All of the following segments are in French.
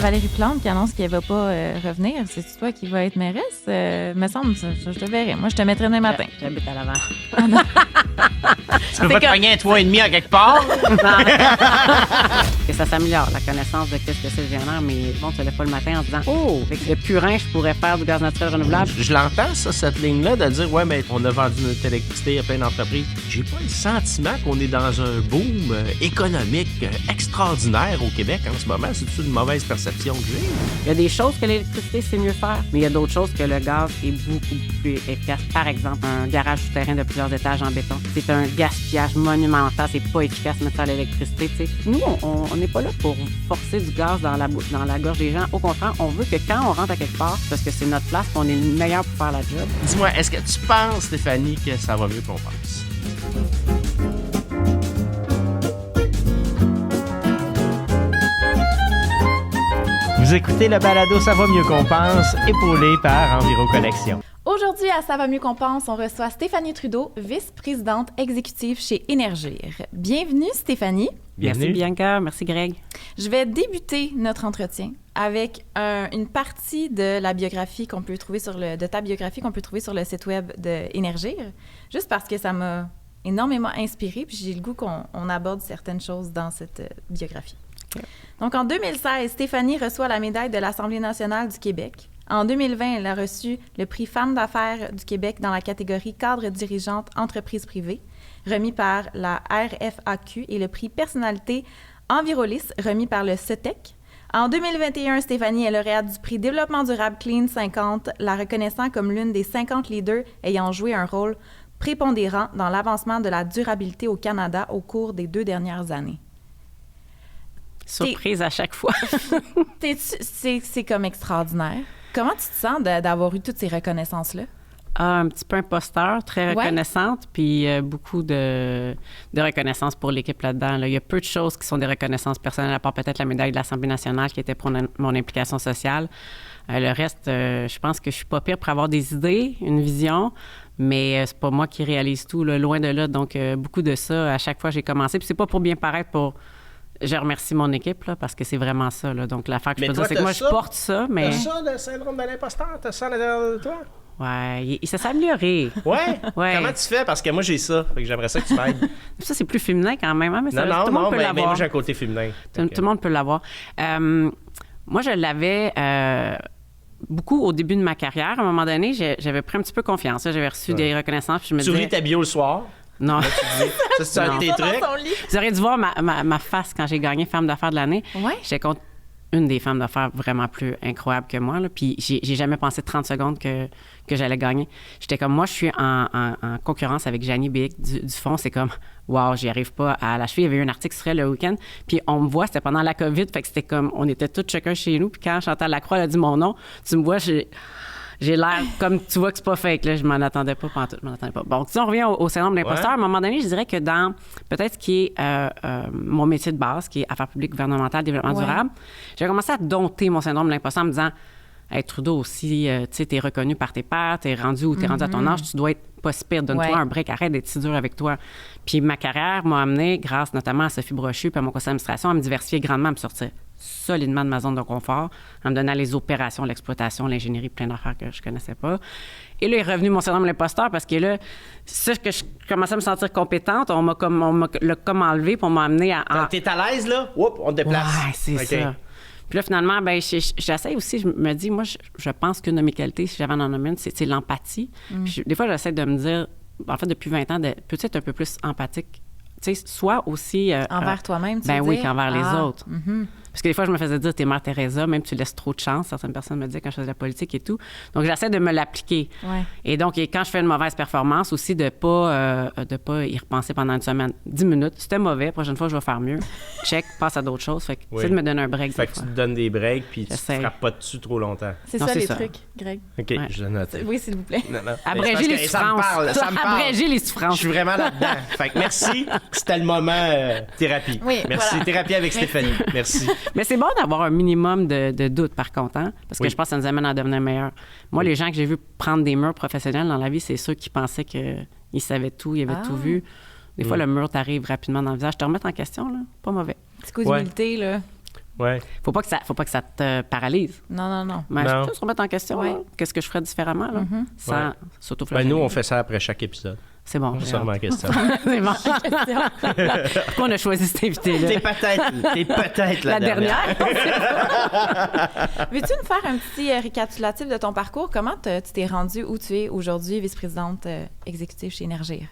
Valérie Plante qui annonce qu'elle va pas revenir. C'est toi qui va être mairesse? Me semble, je te verrai. Moi, je te mettrai demain matin. J'habite à l'avant. Tu peux pas te pogner un 3,5 à quelque part? Que ça s'améliore, la connaissance de qu'est-ce que c'est le GNR, mais bon, tu ne lèves pas le matin en disant « Oh, avec le purin, je pourrais faire du gaz naturel renouvelable. » Je l'entends, ça, cette ligne-là, de dire, ouais, mais on a vendu notre électricité à plein d'entreprises. J'ai pas le sentiment qu'on est dans un boom économique extraordinaire au Québec en ce moment. C'est-tu une mauvaise perception que j'ai? Il y a des choses que l'électricité, c'est mieux faire, mais il y a d'autres choses que le gaz est beaucoup plus efficace. Par exemple, un garage souterrain de plusieurs étages en béton. C'est un gaspillage monumental, c'est pas efficace de mettre ça à l'électricité. T'sais. Nous, on n'est pas là pour forcer du gaz dans la gorge des gens. Au contraire, on veut que quand on rentre à quelque part, parce que c'est notre place, qu'on est le meilleur pour faire la job. Dis-moi, est-ce que tu penses, Stéphanie, que ça va mieux qu'on pense? Vous écoutez le balado Ça va mieux qu'on pense, épaulé par Enviroconnexion. Aujourd'hui, à Ça va mieux qu'on pense, on reçoit Stéphanie Trudeau, vice-présidente exécutive chez Énergir. Bienvenue, Stéphanie. Merci, Bianca. Merci, Greg. Je vais débuter notre entretien avec une partie de la biographie qu'on peut trouver de ta biographie qu'on peut trouver sur le site web d'Énergir, juste parce que ça m'a énormément inspirée, puis j'ai le goût qu'on aborde certaines choses dans cette biographie. Okay. Donc, en 2016, Stéphanie reçoit la médaille de l'Assemblée nationale du Québec. En 2020, elle a reçu le prix Femme d'affaires du Québec dans la catégorie cadre dirigeante entreprise privée, remis par la RFAQ, et le prix Personnalité Envirolis, remis par le CETEC. En 2021, Stéphanie est lauréate du prix Développement durable Clean 50, la reconnaissant comme l'une des 50 leaders ayant joué un rôle prépondérant dans l'avancement de la durabilité au Canada au cours des 2 dernières années. Surprise à chaque fois. C'est comme extraordinaire. Comment tu te sens d'avoir eu toutes ces reconnaissances-là? Un petit peu imposteur, très reconnaissante, puis beaucoup de reconnaissance pour l'équipe là-dedans. Là. Il y a peu de choses qui sont des reconnaissances personnelles, à part peut-être la médaille de l'Assemblée nationale qui était pour mon implication sociale. Le reste, je pense que je suis pas pire pour avoir des idées, une vision, mais c'est pas moi qui réalise tout, là, loin de là. Donc, beaucoup de ça, à chaque fois j'ai commencé. Puis c'est pas pour bien paraître, je remercie mon équipe, là, parce que c'est vraiment ça. Là. Donc, l'affaire que je peux dire, c'est que moi, je porte ça, mais... T'as ça, le syndrome de l'imposteur? T'as ça à l'intérieur de toi? Ouais, ça s'est amélioré. Ouais? Comment tu fais? Parce que moi, j'ai ça. Fait que j'aimerais ça que tu m'aides. Ça, c'est plus féminin quand même. Hein? Mais ça, non, tout le monde peut l'avoir. Mais moi, j'ai un côté féminin. Tout le monde peut l'avoir. Moi, je l'avais... beaucoup au début de ma carrière. À un moment donné, j'avais pris un petit peu confiance. Là. J'avais reçu des reconnaissances. Puis je me disais... Tu lis ta bio le soir? Non. Ça, c'est un de tes trucs? Vous auriez dû voir ma face quand j'ai gagné Femme d'affaires de l'année. Ouais. J'étais contre une des femmes d'affaires vraiment plus incroyables que moi. Là. Puis j'ai jamais pensé 30 secondes que j'allais gagner. J'étais comme, moi, je suis en concurrence avec Janie Bic du Fonds. C'est comme, wow, j'y arrive pas à la cheville. Il y avait eu un article sur elle le week-end. Puis on me voit, c'était pendant la COVID. Fait que c'était comme, on était tous chacun chez nous. Puis quand Chantal Lacroix a dit mon nom, tu me vois, j'ai l'air comme, tu vois que c'est pas fake, là, je m'en attendais pas, pantoute, je m'en attendais pas. Bon, si on revient au syndrome de l'imposteur, à un moment donné, je dirais que dans peut-être ce qui est mon métier de base, qui est affaires publiques gouvernementales, développement durable, j'ai commencé à dompter mon syndrome de l'imposteur en me disant, hey, Trudeau aussi, tu sais, t'es reconnu par tes pairs, t'es rendu où t'es rendu à ton âge, tu dois être pas si pire, donne-toi un break, arrête d'être si dur avec toi. Puis ma carrière m'a amené, grâce notamment à Sophie Brochu puis à mon conseil d'administration, à me diversifier grandement, à me sortir solidement de ma zone de confort, en me donnant les opérations, l'exploitation, l'ingénierie, plein d'affaires que je connaissais pas. Et là, est revenu mon syndrome de l'imposteur parce que là, c'est ça que je commençais à me sentir compétente. On m'a comme enlevé pour m'amener à... Quand t'es à l'aise, là, on te déplace. Ouais, c'est ça. Puis là, finalement, ben j'essaie aussi, je me dis, moi, je pense qu'une de mes qualités, si j'avais en une, c'est l'empathie. Puis des fois, j'essaie de me dire, en fait, depuis 20 ans, peut-être un peu plus empathique. Tu sais, soit aussi... envers toi-même, tu veux dire? Ben oui, qu'envers les autres. Mm-hmm. Parce que des fois, je me faisais dire, t'es Mère Teresa, même tu laisses trop de chance. Certaines personnes me disaient quand je faisais de la politique et tout. Donc, j'essaie de me l'appliquer. Ouais. Et donc, quand je fais une mauvaise performance, aussi de pas y repenser pendant une semaine. 10 minutes, c'était mauvais, prochaine fois, je vais faire mieux. Check, passe à d'autres choses. Fait que c'est de me donner un break. Fait que tu te donnes des breaks, puis tu te frappes pas dessus trop longtemps. C'est ça, les trucs, Greg. OK, je le note. Oui, s'il vous plaît. Non. Abréger les souffrances. Ça me parle. Abréger les souffrances. Je suis vraiment là-dedans. Fait que merci. C'était le moment thérapie. Oui, merci. Voilà. Thérapie avec Stéphanie. Merci. Mais c'est bon d'avoir un minimum de doute, par contre, hein? Parce que je pense que ça nous amène à devenir meilleurs. Moi, les gens que j'ai vus prendre des murs professionnels dans la vie, c'est ceux qui pensaient qu'ils savaient tout, ils avaient tout vu. Des fois, le mur t'arrive rapidement dans le visage. Te remettre en question, là, pas mauvais. Petit coup d'humilité, là. Ouais. Faut pas que ça te paralyse. Non. Mais Non. je peux se remettre en question. Ouais. Là. Qu'est-ce que je ferais différemment, là? Sans Ouais. s'auto-flageller. Ben, nous, on fait ça après chaque épisode. C'est bon. C'est j'ai seulement hâte. la question. C'est bon. Pourquoi on a choisi cet invité-là? T'es peut-être la dernière. Veux-tu nous faire un petit récapitulatif de ton parcours? Comment tu t'es rendue où tu es aujourd'hui, vice-présidente exécutive chez Énergir?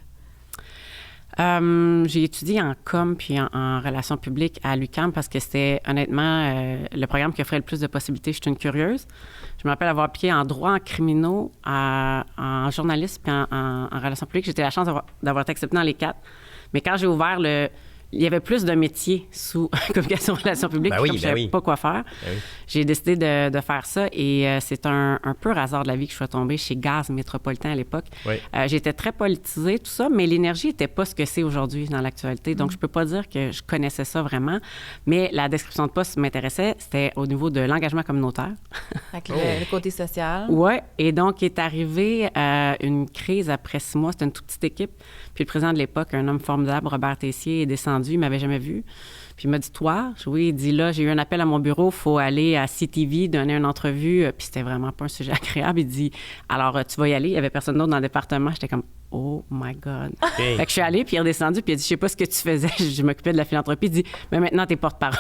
J'ai étudié en com puis en relations publiques à l'UQAM parce que c'était honnêtement le programme qui offrait le plus de possibilités. Je suis une curieuse. Je me rappelle avoir appliqué en droit, en criminaux, en journalisme puis en relations publiques. J'ai eu la chance d'avoir été acceptée dans les 4. Mais quand j'ai ouvert il y avait plus de métiers sous communication relations publiques. Ben oui, comme je savais pas quoi faire. Ben oui. J'ai décidé de faire ça et c'est un pur hasard de la vie que je sois tombée chez Gaz Métropolitain à l'époque. Oui. J'étais très politisée, tout ça, mais l'énergie n'était pas ce que c'est aujourd'hui dans l'actualité. Donc, je peux pas dire que je connaissais ça vraiment, mais la description de poste m'intéressait. C'était au niveau de l'engagement communautaire. Fait que le côté social. Oui, et donc est arrivée une crise après 6 mois. C'était une toute petite équipe. Puis le président de l'époque, un homme formidable, Robert Tessier, est descendu. Il m'avait jamais vu. Puis il m'a dit, toi, oui, il dit, là, j'ai eu un appel à mon bureau, il faut aller à CTV, donner une entrevue. Puis c'était vraiment pas un sujet agréable. Il dit, alors, tu vas y aller. Il y avait personne d'autre dans le département. J'étais comme, oh my God. Hey. Fait que je suis allée, puis il est redescendu, puis il a dit, je sais pas ce que tu faisais. Je m'occupais de la philanthropie. Il dit, mais maintenant, t'es porte-parole.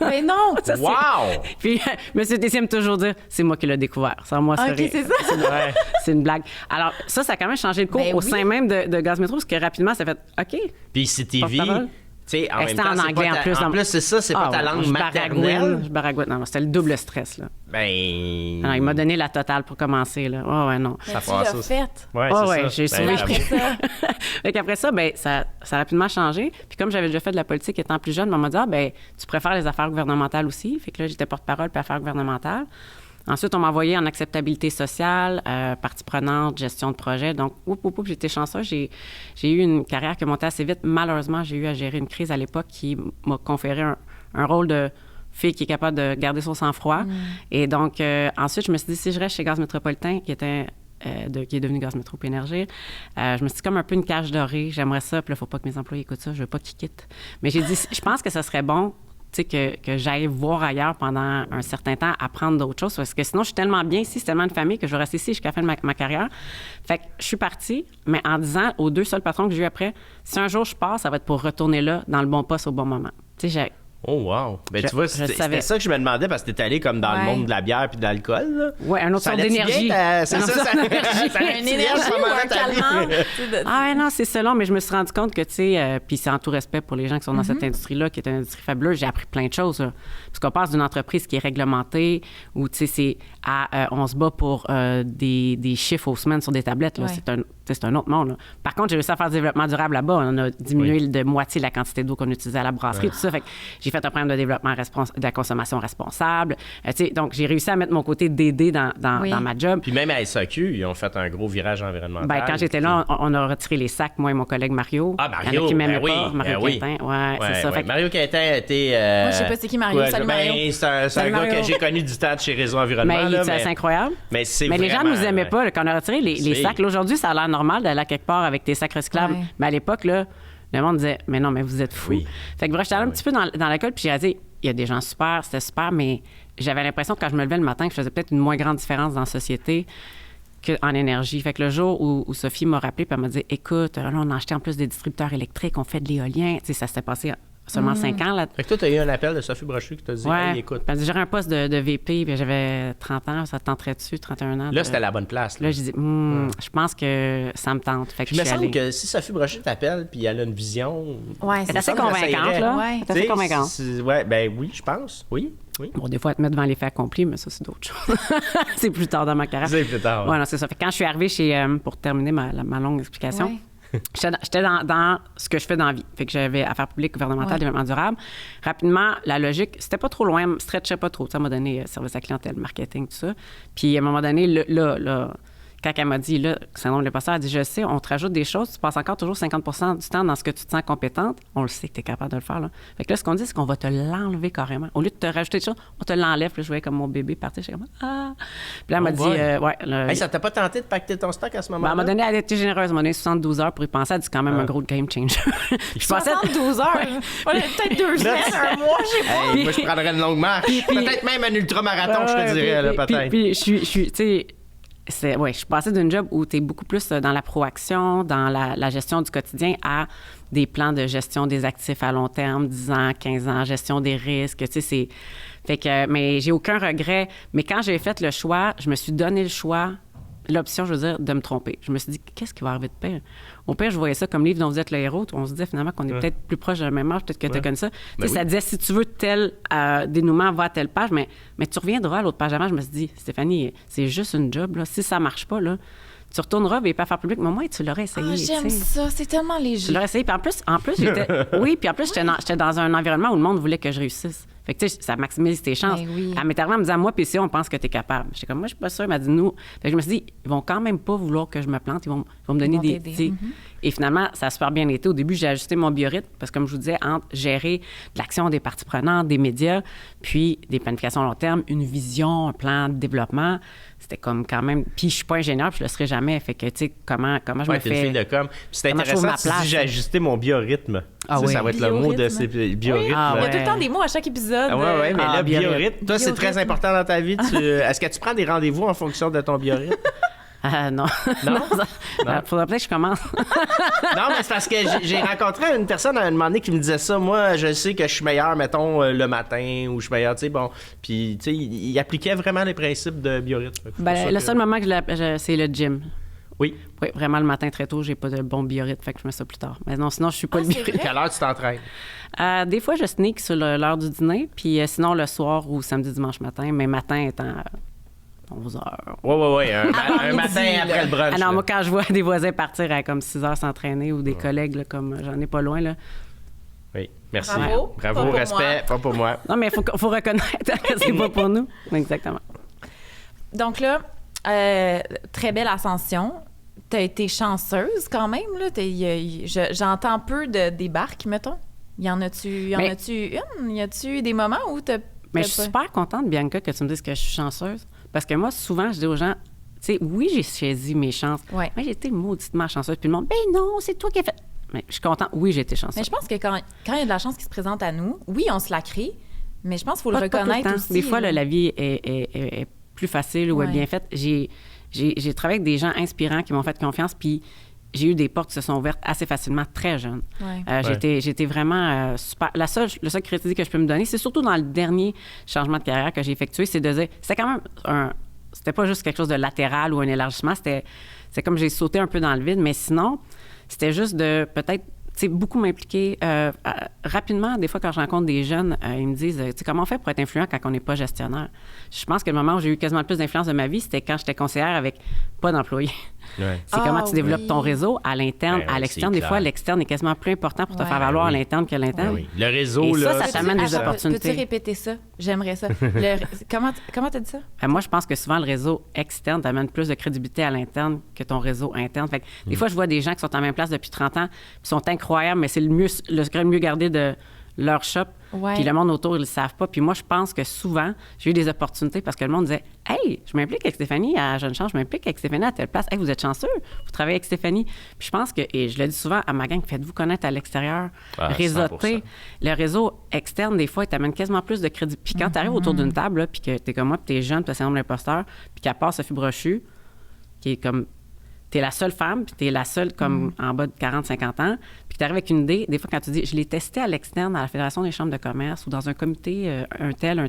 Mais non! Ça, c'est- Wow! Puis M. Tessier aime toujours dire, c'est moi qui l'ai découvert. Sans moi, OK, c'est ça. Ouais. C'est une blague. Alors, ça a quand même changé le cours Ben au oui. sein même de Gaz Métro, parce que rapidement, ça fait OK. Puis CTV, Porte-parole. tu sais, en même C'était temps, en c'est anglais pas en plus. En plus, c'est ça, c'est pas ta ouais, langue je maternelle. Je baragouine. Non, c'était le double stress, là. Ben... Alors, il m'a donné la totale pour commencer, là. Ouais, non. Mais Ça tu fera l'as ça. fait. Ouais, Ah c'est ouais, ça. j'ai Ben, sauvé. bravo. Après ça, Fait qu'après ça, ben, ça a rapidement changé. Puis comme j'avais déjà fait de la politique étant plus jeune, on m'a dit, ah, ben, tu préfères les affaires gouvernementales aussi. Fait que là, j'étais porte-parole puis affaires gouvernementales. Ensuite, on m'a envoyé en acceptabilité sociale, partie prenante, gestion de projet. Donc, j'étais chanceuse. J'ai eu une carrière qui est montée assez vite. Malheureusement, j'ai eu à gérer une crise à l'époque qui m'a conféré un rôle de fille qui est capable de garder son sang-froid. Et donc, ensuite, je me suis dit, si je reste chez Gaz Métropolitain, qui est devenu Gaz Métro puis Énergir, je me suis dit comme un peu une cage dorée. J'aimerais ça. Puis là, il ne faut pas que mes employés écoutent ça. Je veux pas qu'ils quittent. Mais j'ai dit, je pense que ça serait bon que j'aille voir ailleurs pendant un certain temps, apprendre d'autres choses, parce que sinon, je suis tellement bien ici, c'est tellement une famille que je vais rester ici jusqu'à la fin de ma carrière. Fait que je suis partie, mais en disant aux 2 seuls patrons que j'ai eu après, si un jour je pars, ça va être pour retourner là, dans le bon poste au bon moment. Tu sais, Oh, wow. Ben, Je- tu vois, je c'était savais. ça que je me demandais parce que t'es allé comme dans le Ouais. monde de la bière puis de l'alcool, là. ouais, un autre Ça sorte allait-tu d'énergie. bien, c'est Un ça, autre ça sorte d'énergie. ça allait-tu une bien, énergie ce ou moment-là un de ta vie? calmant. tu sais, Ah ouais, non, c'est selon, mais je me suis rendu compte que, tu sais, puis c'est en tout respect pour les gens qui sont dans cette industrie-là, qui est une industrie fabuleuse, j'ai appris plein de choses. Là. Parce qu'on passe d'une entreprise qui est réglementée, où, tu sais, c'est on se bat pour des chiffres aux semaines sur des tablettes. Là. Ouais. C'est un autre monde. Là. Par contre, j'ai réussi à faire du développement durable là-bas. On a diminué de moitié la quantité d'eau qu'on utilisait à la brasserie, tout ça. Fait que j'ai fait un programme de développement de la consommation responsable. Tu sais, donc, j'ai réussi à mettre mon côté DD dans Oui. ma job. Puis même à SAQ, ils ont fait un gros virage environnemental. Ben, quand j'étais là, on a retiré les sacs, moi et mon collègue Mario. Ah, Il y en Mario, a qui m'aimaient ben oui, pas. Mario ben oui. Quintin, ouais, c'est ça. Ouais. Fait que- Mario Quintin a été... Moi, je sais pas c'est qui Mario. Salut, ben, Mario. c'est un Salut, gars Mario. que j'ai connu du temps de chez Réseau Environnement. mais là, c'est incroyable. Mais c'est Mais les gens vraiment, nous aimaient pas là, quand on a retiré les C'est- sacs. Là, aujourd'hui, ça a l'air normal d'aller à quelque part avec tes sacs recyclables. Ouais. Mais à l'époque, là, le monde disait, mais non, mais vous êtes fous. Oui. Fait que bref, j'étais allée un petit peu dans l'école, puis j'ai dit, il y a des gens super, c'était super, mais j'avais l'impression que quand je me levais le matin, que je faisais peut-être une moins grande différence dans la société qu'en énergie. Fait que le jour où Sophie m'a rappelé, puis elle m'a dit, écoute, là, on a acheté en plus des distributeurs électriques, on fait de l'éolien. Tu sais, ça s'était passé seulement 5 ans, là. Fait que toi, t'as eu un appel de Sophie Brochu qui t'a dit, Ouais. hey, écoute. Puis elle dit, j'aurais un poste de VP, puis j'avais 30 ans, ça te tenterait dessus, 31 ans. Là, c'était la bonne place. Là, j'ai dit, je pense que ça me tente. Fait que Puis il me je suis semble allée. que si Sophie Brochu t'appelle puis elle a une vision... Ouais, C'est assez me semble que ça convaincante, irait. là. Ouais. C'est assez convaincante. Ouais, ben oui, je pense. Oui. Bon, des fois, elle te met devant les faits accomplis, mais ça, c'est d'autres choses. C'est plus tard dans ma carrière. C'est plus tard, ouais. Ouais, non, c'est ça. Fait que quand je suis arrivée chez, pour terminer ma longue explication, Ouais. j'étais dans ce que je fais dans la vie. Fait que j'avais affaires publiques, gouvernementales, Ouais. développement durable. Rapidement, la logique, c'était pas trop loin, me stretchait pas trop. Ça m'a donné service à clientèle, marketing, tout ça. Puis à un moment donné, là, quand elle m'a dit, là, syndrome de l'imposteur, elle dit, je sais, on te rajoute des choses, tu passes encore toujours 50 du temps dans ce que tu te sens compétente. On le sait que tu es capable de le faire, là. Fait que là, ce qu'on dit, c'est qu'on va te l'enlever carrément. Au lieu de te rajouter des choses, on te l'enlève. Puis là, je voyais comme mon bébé partir. J'étais comme, ah! Puis là, elle m'a dit, Hey, ça t'a pas tenté de pacter ton stock à ce moment-là? Elle m'a donné, elle était généreuse, elle m'a donné 72 heures pour y penser. Elle dit, c'est quand même un gros game changer. Je 72 heures? Peut-être 2 semaines, un mois, je sais pas. Hey, moi, je prendrais une longue marche. Peut-être même un ultramarathon, je te dirais, là, peut-être. Puis je suis, tu sais, je suis passée d'une job où tu es beaucoup plus dans la proaction, dans la gestion du quotidien, à des plans de gestion des actifs à long terme, 10 ans, 15 ans, gestion des risques, tu sais, c'est... Fait que, mais j'ai aucun regret. Mais quand j'ai fait le choix, je me suis donné le choix, l'option, je veux dire, de me tromper. Je me suis dit, qu'est-ce qui va arriver de pire? Au pire, je voyais ça comme livre dont vous êtes le héros. On se disait finalement qu'on est peut-être plus proche de la même âge, peut-être que tu connais ça. Ben ça disait, si tu veux tel dénouement, va à telle page, mais tu reviendras à l'autre page avant. Je me suis dit, Stéphanie, c'est juste une job, là. Si ça marche pas, là, tu retourneras et pas faire public, mais au moins, tu l'aurais essayé. J'aime ça, c'est tellement léger. Tu l'aurais essayé. Puis en plus j'étais... Oui, puis en plus, j'étais dans un environnement où le monde voulait que je réussisse. Fait que, tu sais, ça maximise tes chances. Oui. Elle m'est arrivée en me disant, moi, puis si on pense que tu es capable. J'étais comme, moi, je suis pas sûre. Elle m'a dit, nous. Fait que je me suis dit, ils vont quand même pas vouloir que je me plante. Ils vont me donner des. Et finalement, ça a super bien été. Au début, j'ai ajusté mon biorhythme parce que, comme je vous disais, entre gérer de l'action des parties prenantes, des médias, puis des planifications à long terme, une vision, un plan de développement, c'était comme quand même. Puis je suis pas ingénieur, puis je le serai jamais. Fait que, tu sais, comment je me fais. T'es une fille de com. Puis c'est intéressant, tu dis, j'ai ajusté mon biorhythme. Ah oui. Ça va être le mot de ces biorhythmes. Oui, il y a tout le temps des mots à chaque épisode. Oui, mais le biorhythme, toi, c'est très important dans ta vie. Est-ce que tu prends des rendez-vous en fonction de ton biorhythme? Non. Non? Faudrait peut-être que je commence. Non, mais c'est parce que j'ai rencontré une personne à un moment donné qui me disait ça. Moi, je sais que je suis meilleur, mettons, le matin, ou je suis meilleur, tu sais, bon. Puis, tu sais, il appliquait vraiment les principes de biorhythme. Le seul moment que c'est le gym. Oui. Oui, vraiment, le matin très tôt, j'ai pas de bon biorhythme, fait que je mets ça plus tard. Mais non, sinon, je suis pas le biorhythme. Quelle heure tu t'entraînes? Des fois, je sneak sur l'heure du dîner, puis sinon, le soir ou samedi, dimanche matin, mais matin étant 11 heures. Oui. Un matin après le brunch. Ah non, moi, quand je vois des voisins partir à comme 6 heures s'entraîner ou des collègues, là, comme j'en ai pas loin, là. Oui, merci. Bravo, respect, pas pour moi. Non, mais il faut reconnaître que c'est pas pour nous. Exactement. Donc là, très belle ascension. T'as été chanceuse quand même, là. J'entends peu de débarques, mettons. Y en a-tu une? Y a-tu des moments où t'as... Mais je suis super contente, Bianca, que tu me dises que je suis chanceuse. Parce que moi, souvent, je dis aux gens, tu sais, oui, j'ai saisi mes chances. Ouais. Mais j'ai été mauditement chanceuse. Puis le monde, ben non, c'est toi qui as fait. Mais je suis contente. Oui, j'ai été chanceuse. Mais je pense que quand il y a de la chance qui se présente à nous, oui, on se la crée, mais je pense qu'il faut le reconnaître aussi. Des fois, la vie est plus facile ou est bien faite. J'ai travaillé avec des gens inspirants qui m'ont fait confiance, puis j'ai eu des portes qui se sont ouvertes assez facilement, très jeune. Ouais. J'étais vraiment super. Le seul crédit que je peux me donner, c'est surtout dans le dernier changement de carrière que j'ai effectué, c'est de dire, c'était quand même c'était pas juste quelque chose de latéral ou un élargissement, c'est comme j'ai sauté un peu dans le vide, mais sinon, c'était juste de peut-être, tu sais, beaucoup m'impliquer. Rapidement, des fois, quand je rencontre des jeunes, ils me disent, tu sais, comment on fait pour être influent quand on n'est pas gestionnaire? Je pense que le moment où j'ai eu quasiment le plus d'influence de ma vie, c'était quand j'étais conseillère avec pas d'employés. Ouais. C'est comment tu développes ton réseau à l'interne, à l'externe. Des fois, l'externe est quasiment plus important pour te faire valoir à l'interne que l'interne. Oui. Le réseau, et là... ça t'amène des opportunités. Peux-tu répéter ça? J'aimerais ça. Comment t'as dit ça? Moi, je pense que souvent, le réseau externe t'amène plus de crédibilité à l'interne que ton réseau interne. Fait que, des fois, je vois des gens qui sont en même place depuis 30 ans, puis sont incroyables, mais c'est le secret le mieux gardé de leur shop. Ouais. Puis le monde autour, ils le savent pas. Puis moi, je pense que souvent, j'ai eu des opportunités parce que le monde disait « Hey, je m'implique avec Stéphanie à Jeune Change, je m'implique avec Stéphanie à telle place. Hey, vous êtes chanceux, vous travaillez avec Stéphanie. » Puis je pense que, et je le dis souvent à ma gang, faites-vous connaître à l'extérieur, réseauter. 100%. Le réseau externe, des fois, il t'amène quasiment plus de crédit. Puis quand tu arrives autour d'une table, là, puis que t'es comme moi, puis t'es jeune, puis t'as syndrome de l'imposteur, puis qu'à part Sophie Brochu, qui est comme... T'es la seule femme, puis t'es la seule comme en bas de 40-50 ans, puis t'arrives avec une idée, des fois quand tu dis, je l'ai testé à l'externe, à la Fédération des chambres de commerce ou dans un comité, un tel,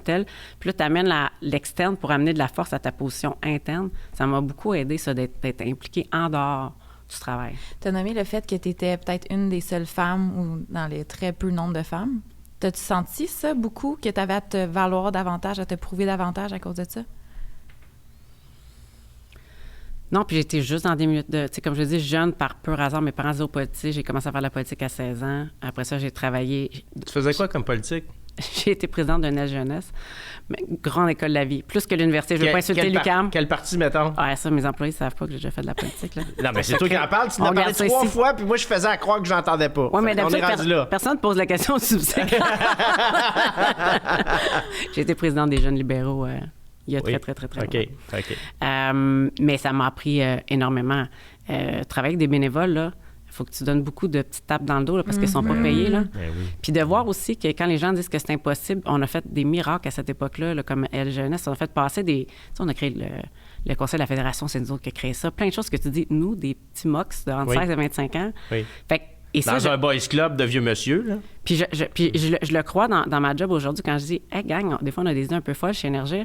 puis là, t'amènes l'externe pour amener de la force à ta position interne. Ça m'a beaucoup aidé, ça, d'être impliquée en dehors du travail. T'as nommé le fait que t'étais peut-être une des seules femmes ou dans les très peu nombre de femmes. T'as-tu senti ça beaucoup, que t'avais à te valoir davantage, à te prouver davantage à cause de ça? Non, puis j'étais juste dans des minutes de... Tu sais, comme je dis, jeune, par pur hasard, mes parents disaient au politique. J'ai commencé à faire de la politique à 16 ans. Après ça, j'ai travaillé... Tu faisais quoi comme politique? j'ai été présidente d'une aile jeunesse, mais grande école de la vie, plus que l'université. Je ne veux pas insulter l'UQAM. Quelle partie, mettons? Ah, ça, mes employés ne savent pas que j'ai déjà fait de la politique. Là. Non, mais c'est toi qui en parles. Tu en as parlé 3 fois, puis moi, je faisais à croire que j'entendais pas. Oui, mais on est rendu là. Personne ne pose la question subséquente. J'ai été présidente des jeunes libéraux il y a très longtemps. OK. Mais ça m'a appris énormément. Travailler avec des bénévoles, là, il faut que tu donnes beaucoup de petites tapes dans le dos là, parce qu'ils ne sont pas payés. Là. Puis de voir aussi que quand les gens disent que c'est impossible, on a fait des miracles à cette époque-là, là, comme Elle Jeunesse. On a fait passer des... Tu sais, on a créé le Conseil de la Fédération, c'est nous autres qui a créé ça. Plein de choses que tu dis, nous, des petits mox de entre 16 et 25 ans. Oui. Fait, et ça, dans un boys club de vieux monsieur, là. Puis je le crois dans ma job aujourd'hui quand je dis « Hey, gang, des fois, on a des idées un peu folles chez Énergie. »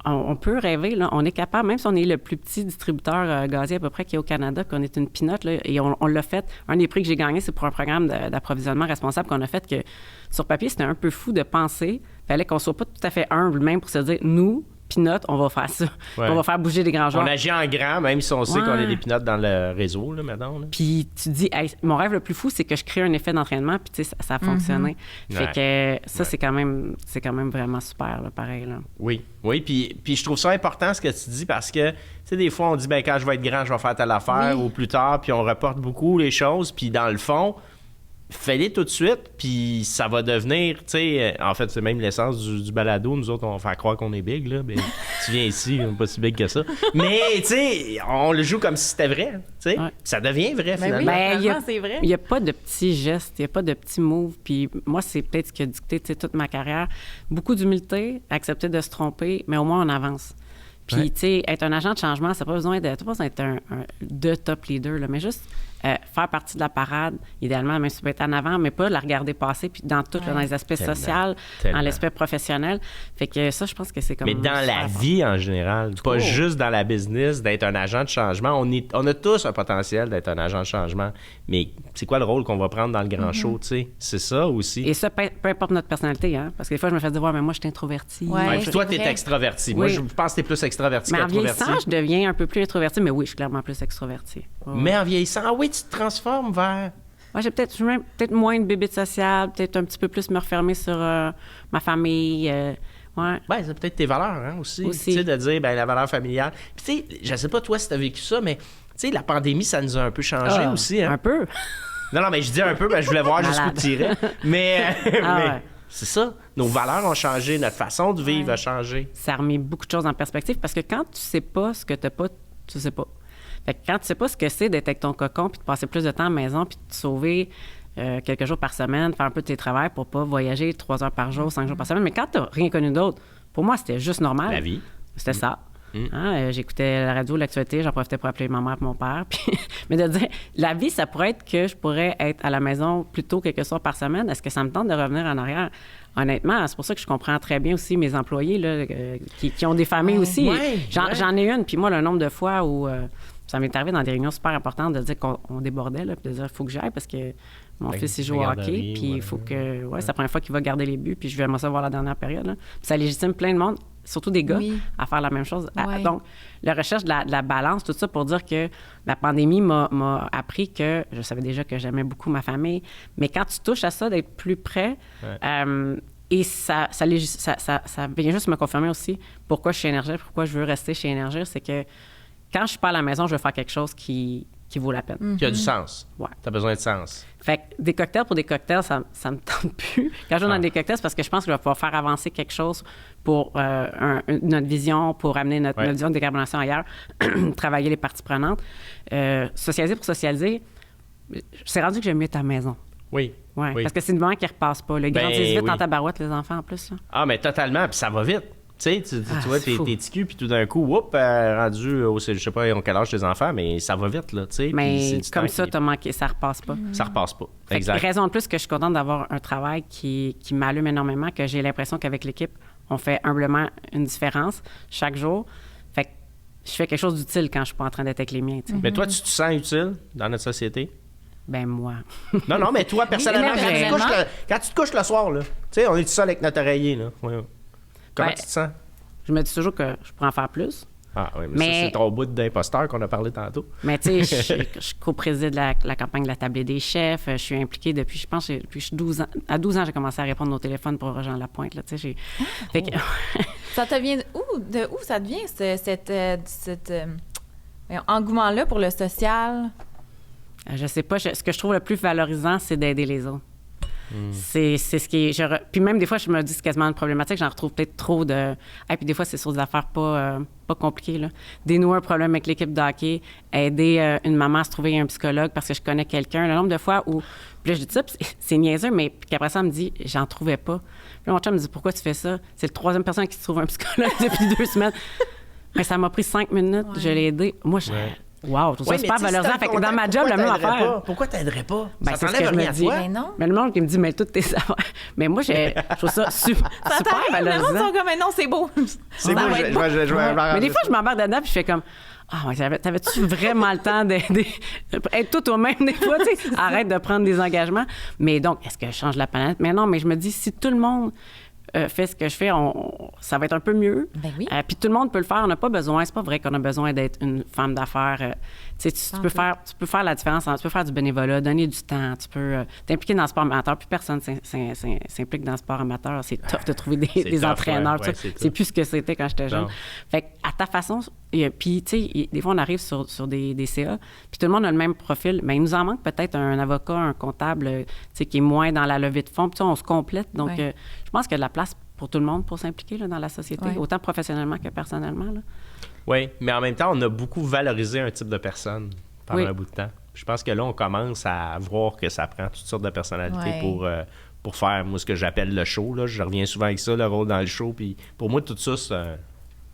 On peut rêver, là. On est capable, même si on est le plus petit distributeur gazier à peu près qui est au Canada, qu'on est une pinotte, là, et on l'a fait. Un des prix que j'ai gagné, c'est pour un programme d'approvisionnement responsable qu'on a fait que, sur papier, c'était un peu fou de penser. Il fallait qu'on soit pas tout à fait humble même pour se dire, nous, pinotte, on va faire ça. Ouais. On va faire bouger des grands joueurs. On agit en grand, même si on sait qu'on est des pinottes dans le réseau, là, maintenant. Là. Puis tu dis, hey, mon rêve le plus fou, c'est que je crée un effet d'entraînement, puis tu sais, ça a fonctionné. Fait que ça, c'est quand même vraiment super, là, pareil. Là. Oui, puis je trouve ça important ce que tu dis parce que, tu sais, des fois, on dit, ben quand je vais être grand, je vais faire telle affaire ou plus tard, puis on reporte beaucoup les choses, puis dans le fond, fais-les tout de suite, puis ça va devenir, tu sais, en fait, c'est même l'essence du balado. Nous autres, on va faire croire qu'on est big, là. Ben, tu viens ici, on n'est pas si big que ça. Mais, tu sais, on le joue comme si c'était vrai, tu sais. Ouais. Ça devient vrai, finalement. Ben, c'est vrai. Il n'y a pas de petits gestes, il n'y a pas de petits moves. Puis moi, c'est peut-être ce qui a dicté, tu sais, toute ma carrière. Beaucoup d'humilité, accepter de se tromper, mais au moins, on avance. Puis, tu sais, être un agent de changement, ça n'a pas besoin d'être de top leader, là, mais juste faire partie de la parade, idéalement, même si tu peux être en avant, mais pas la regarder passer, puis dans tout, là, dans les aspects sociaux, dans l'aspect professionnel. Fait que ça, je pense que c'est comme... Mais dans la vie, en général, pas juste dans la business, d'être un agent de changement. On a tous un potentiel d'être un agent de changement, mais c'est quoi le rôle qu'on va prendre dans le grand show, tu sais? C'est ça aussi. Et ça, peu importe notre personnalité, hein? Parce que des fois, je me fais dire, ouais, mais moi, je suis introvertie. Ouais, puis toi, tu es extraverti. Oui. Moi, je pense que tu es plus extraverti qu'introverti. Mais en vieillissant, je deviens un peu plus introverti, mais oui, je suis clairement plus extroverti. Mais en vieillissant, oui, tu te transformes vers... Ouais, j'ai peut-être moins de bébé sociale, peut-être un petit peu plus me refermer sur ma famille. Ouais. Ben, c'est peut-être tes valeurs, hein, aussi. Tu sais, de dire, ben, la valeur familiale. Puis, tu sais, je sais pas, toi, si tu as vécu ça, mais, tu sais, la pandémie, ça nous a un peu changé aussi, hein. Un peu. Non, mais je dis un peu, ben, je voulais voir jusqu'où tu irais. Mais, ouais. C'est ça. Nos valeurs ont changé, notre façon de vivre a changé. Ça a remis beaucoup de choses en perspective parce que quand tu sais pas ce que tu n'as pas, tu sais pas. Fait que quand tu sais pas ce que c'est d'être avec ton cocon puis de passer plus de temps à la maison puis de te sauver quelques jours par semaine, faire un peu de tes travails pour pas voyager 3 heures par jour, 5 jours par semaine, mais quand tu n'as rien connu d'autre, pour moi, c'était juste normal. La vie. C'était ça. Hein, j'écoutais la radio, l'actualité, j'en profitais pour appeler ma mère et mon père. Puis, mais de dire, la vie, ça pourrait être que je pourrais être à la maison plutôt quelques soirs par semaine. Est-ce que ça me tente de revenir en arrière? Honnêtement, c'est pour ça que je comprends très bien aussi mes employés là, qui ont des familles aussi. J'en ai une, puis moi, le nombre de fois où ça m'est arrivé dans des réunions super importantes de dire qu'on débordait, là, puis de dire, il faut que j'aille parce que mon fils, il joue au hockey, puis il faut que... c'est la première fois qu'il va garder les buts, puis je vais aimer ça voir la dernière période. Là. Puis ça légitime plein de monde, surtout des gars, à faire la même chose. Donc, la recherche de la balance, tout ça pour dire que la pandémie m'a appris que je savais déjà que j'aimais beaucoup ma famille, mais quand tu touches à ça, d'être plus près, et ça vient juste me confirmer aussi pourquoi je suis chez Énergie, pourquoi je veux rester chez Énergie, c'est que quand je suis pas à la maison, je veux faire quelque chose qui vaut la peine. Qui a du sens. Ouais. Tu as besoin de sens. Fait que des cocktails pour des cocktails, ça me tente plus. Quand je vais dans des cocktails, c'est parce que je pense que je vais pouvoir faire avancer quelque chose pour notre vision, pour amener notre vision de décarbonation ailleurs, travailler les parties prenantes. Socialiser pour socialiser, c'est rendu que j'aime mieux être à la maison. Oui. Parce que c'est une moment qui ne repasse pas. Ils grandissent vite dans ta barouette, les enfants, en plus. Là. Ah, mais totalement. Puis ça va vite. Tu sais, tu vois, t'es ticu, puis tout d'un coup, rendu au, je sais pas, quel âge tes enfants, mais ça va vite, là, tu sais. Mais comme ça, t'as manqué, ça repasse pas. Ça repasse pas, exact. Raison de plus que je suis contente d'avoir un travail qui m'allume énormément, que j'ai l'impression qu'avec l'équipe, on fait humblement une différence chaque jour. Fait que je fais quelque chose d'utile quand je suis pas en train d'être avec les miens, tu sais. Mais toi, tu te sens utile dans notre société? Ben moi. Non, mais toi, personnellement, quand tu te couches le soir, là, tu sais, on est tout seul avec notre oreiller, là. Comment tu te sens? Je me dis toujours que je pourrais en faire plus. Ah oui, mais ça, c'est ton bout d'imposteur qu'on a parlé tantôt. Mais tu sais, je co-préside la campagne de la tablée des chefs. Je suis impliquée depuis, je pense, depuis 12 ans. À 12 ans, j'ai commencé à répondre au téléphone pour Jean Lapointe. Là, tu sais, fait que... Ça te vient de où ça devient, cet engouement-là pour le social? Je sais pas. Ce que je trouve le plus valorisant, c'est d'aider les autres. C'est ce qui est... Puis même des fois, je me dis que c'est quasiment une problématique. J'en retrouve peut-être trop de... Et puis des fois, c'est sur des affaires pas compliquées. Là. Dénouer un problème avec l'équipe de hockey, aider une maman à se trouver un psychologue parce que je connais quelqu'un. Le nombre de fois où... Puis là, je dis ça, puis c'est niaiseux, mais puis qu'après ça, elle me dit « j'en trouvais pas ». Puis là, mon chum me dit « pourquoi tu fais ça? » C'est la 3e personne qui se trouve un psychologue depuis 2 semaines. Mais ça m'a pris 5 minutes, je l'ai aidé. Moi, je... Wow, je trouve ça super valorisant. Fait que dans ma job, la même affaire. Pourquoi t'aiderais pas? Ben, ça c'est ce que je me dis. Mais non. Mais le monde qui me dit, mais toutes tes affaires. Mais moi, je trouve ça super valorisant. Le monde sont comme, mais non, c'est beau. C'est beau, mais des fois, je m'embarque dedans puis je fais comme, ah, t'avais-tu vraiment le temps d'aider? Être tout au même des fois, tu sais. Arrête de prendre des engagements. Mais donc, est-ce que je change la planète? Mais non, mais je me dis, si tout le monde fait ce que je fais, ça va être un peu mieux. Ben oui. Puis tout le monde peut le faire. On n'a pas besoin, c'est pas vrai qu'on a besoin d'être une femme d'affaires. Tu peux faire la différence. Tu peux faire du bénévolat, donner du temps. Tu peux t'impliquer dans le sport amateur. Plus personne s'implique dans le sport amateur. C'est tough de trouver des entraîneurs. Ouais, c'est plus ce que c'était quand j'étais jeune. Fait à ta façon, puis tu sais, des fois, on arrive sur des CA, puis tout le monde a le même profil. Mais il nous en manque peut-être un avocat, un comptable, tu sais, qui est moins dans la levée de fonds. Puis on se complète. Donc, je pense qu'il y a de la place pour tout le monde pour s'impliquer là, dans la société, autant professionnellement que personnellement. Là. Oui, mais en même temps, on a beaucoup valorisé un type de personne pendant un bout de temps. Je pense que là, on commence à voir que ça prend toutes sortes de personnalités pour faire, moi, ce que j'appelle le show. Là. Je reviens souvent avec ça, le rôle dans le show. Puis pour moi, tout ça,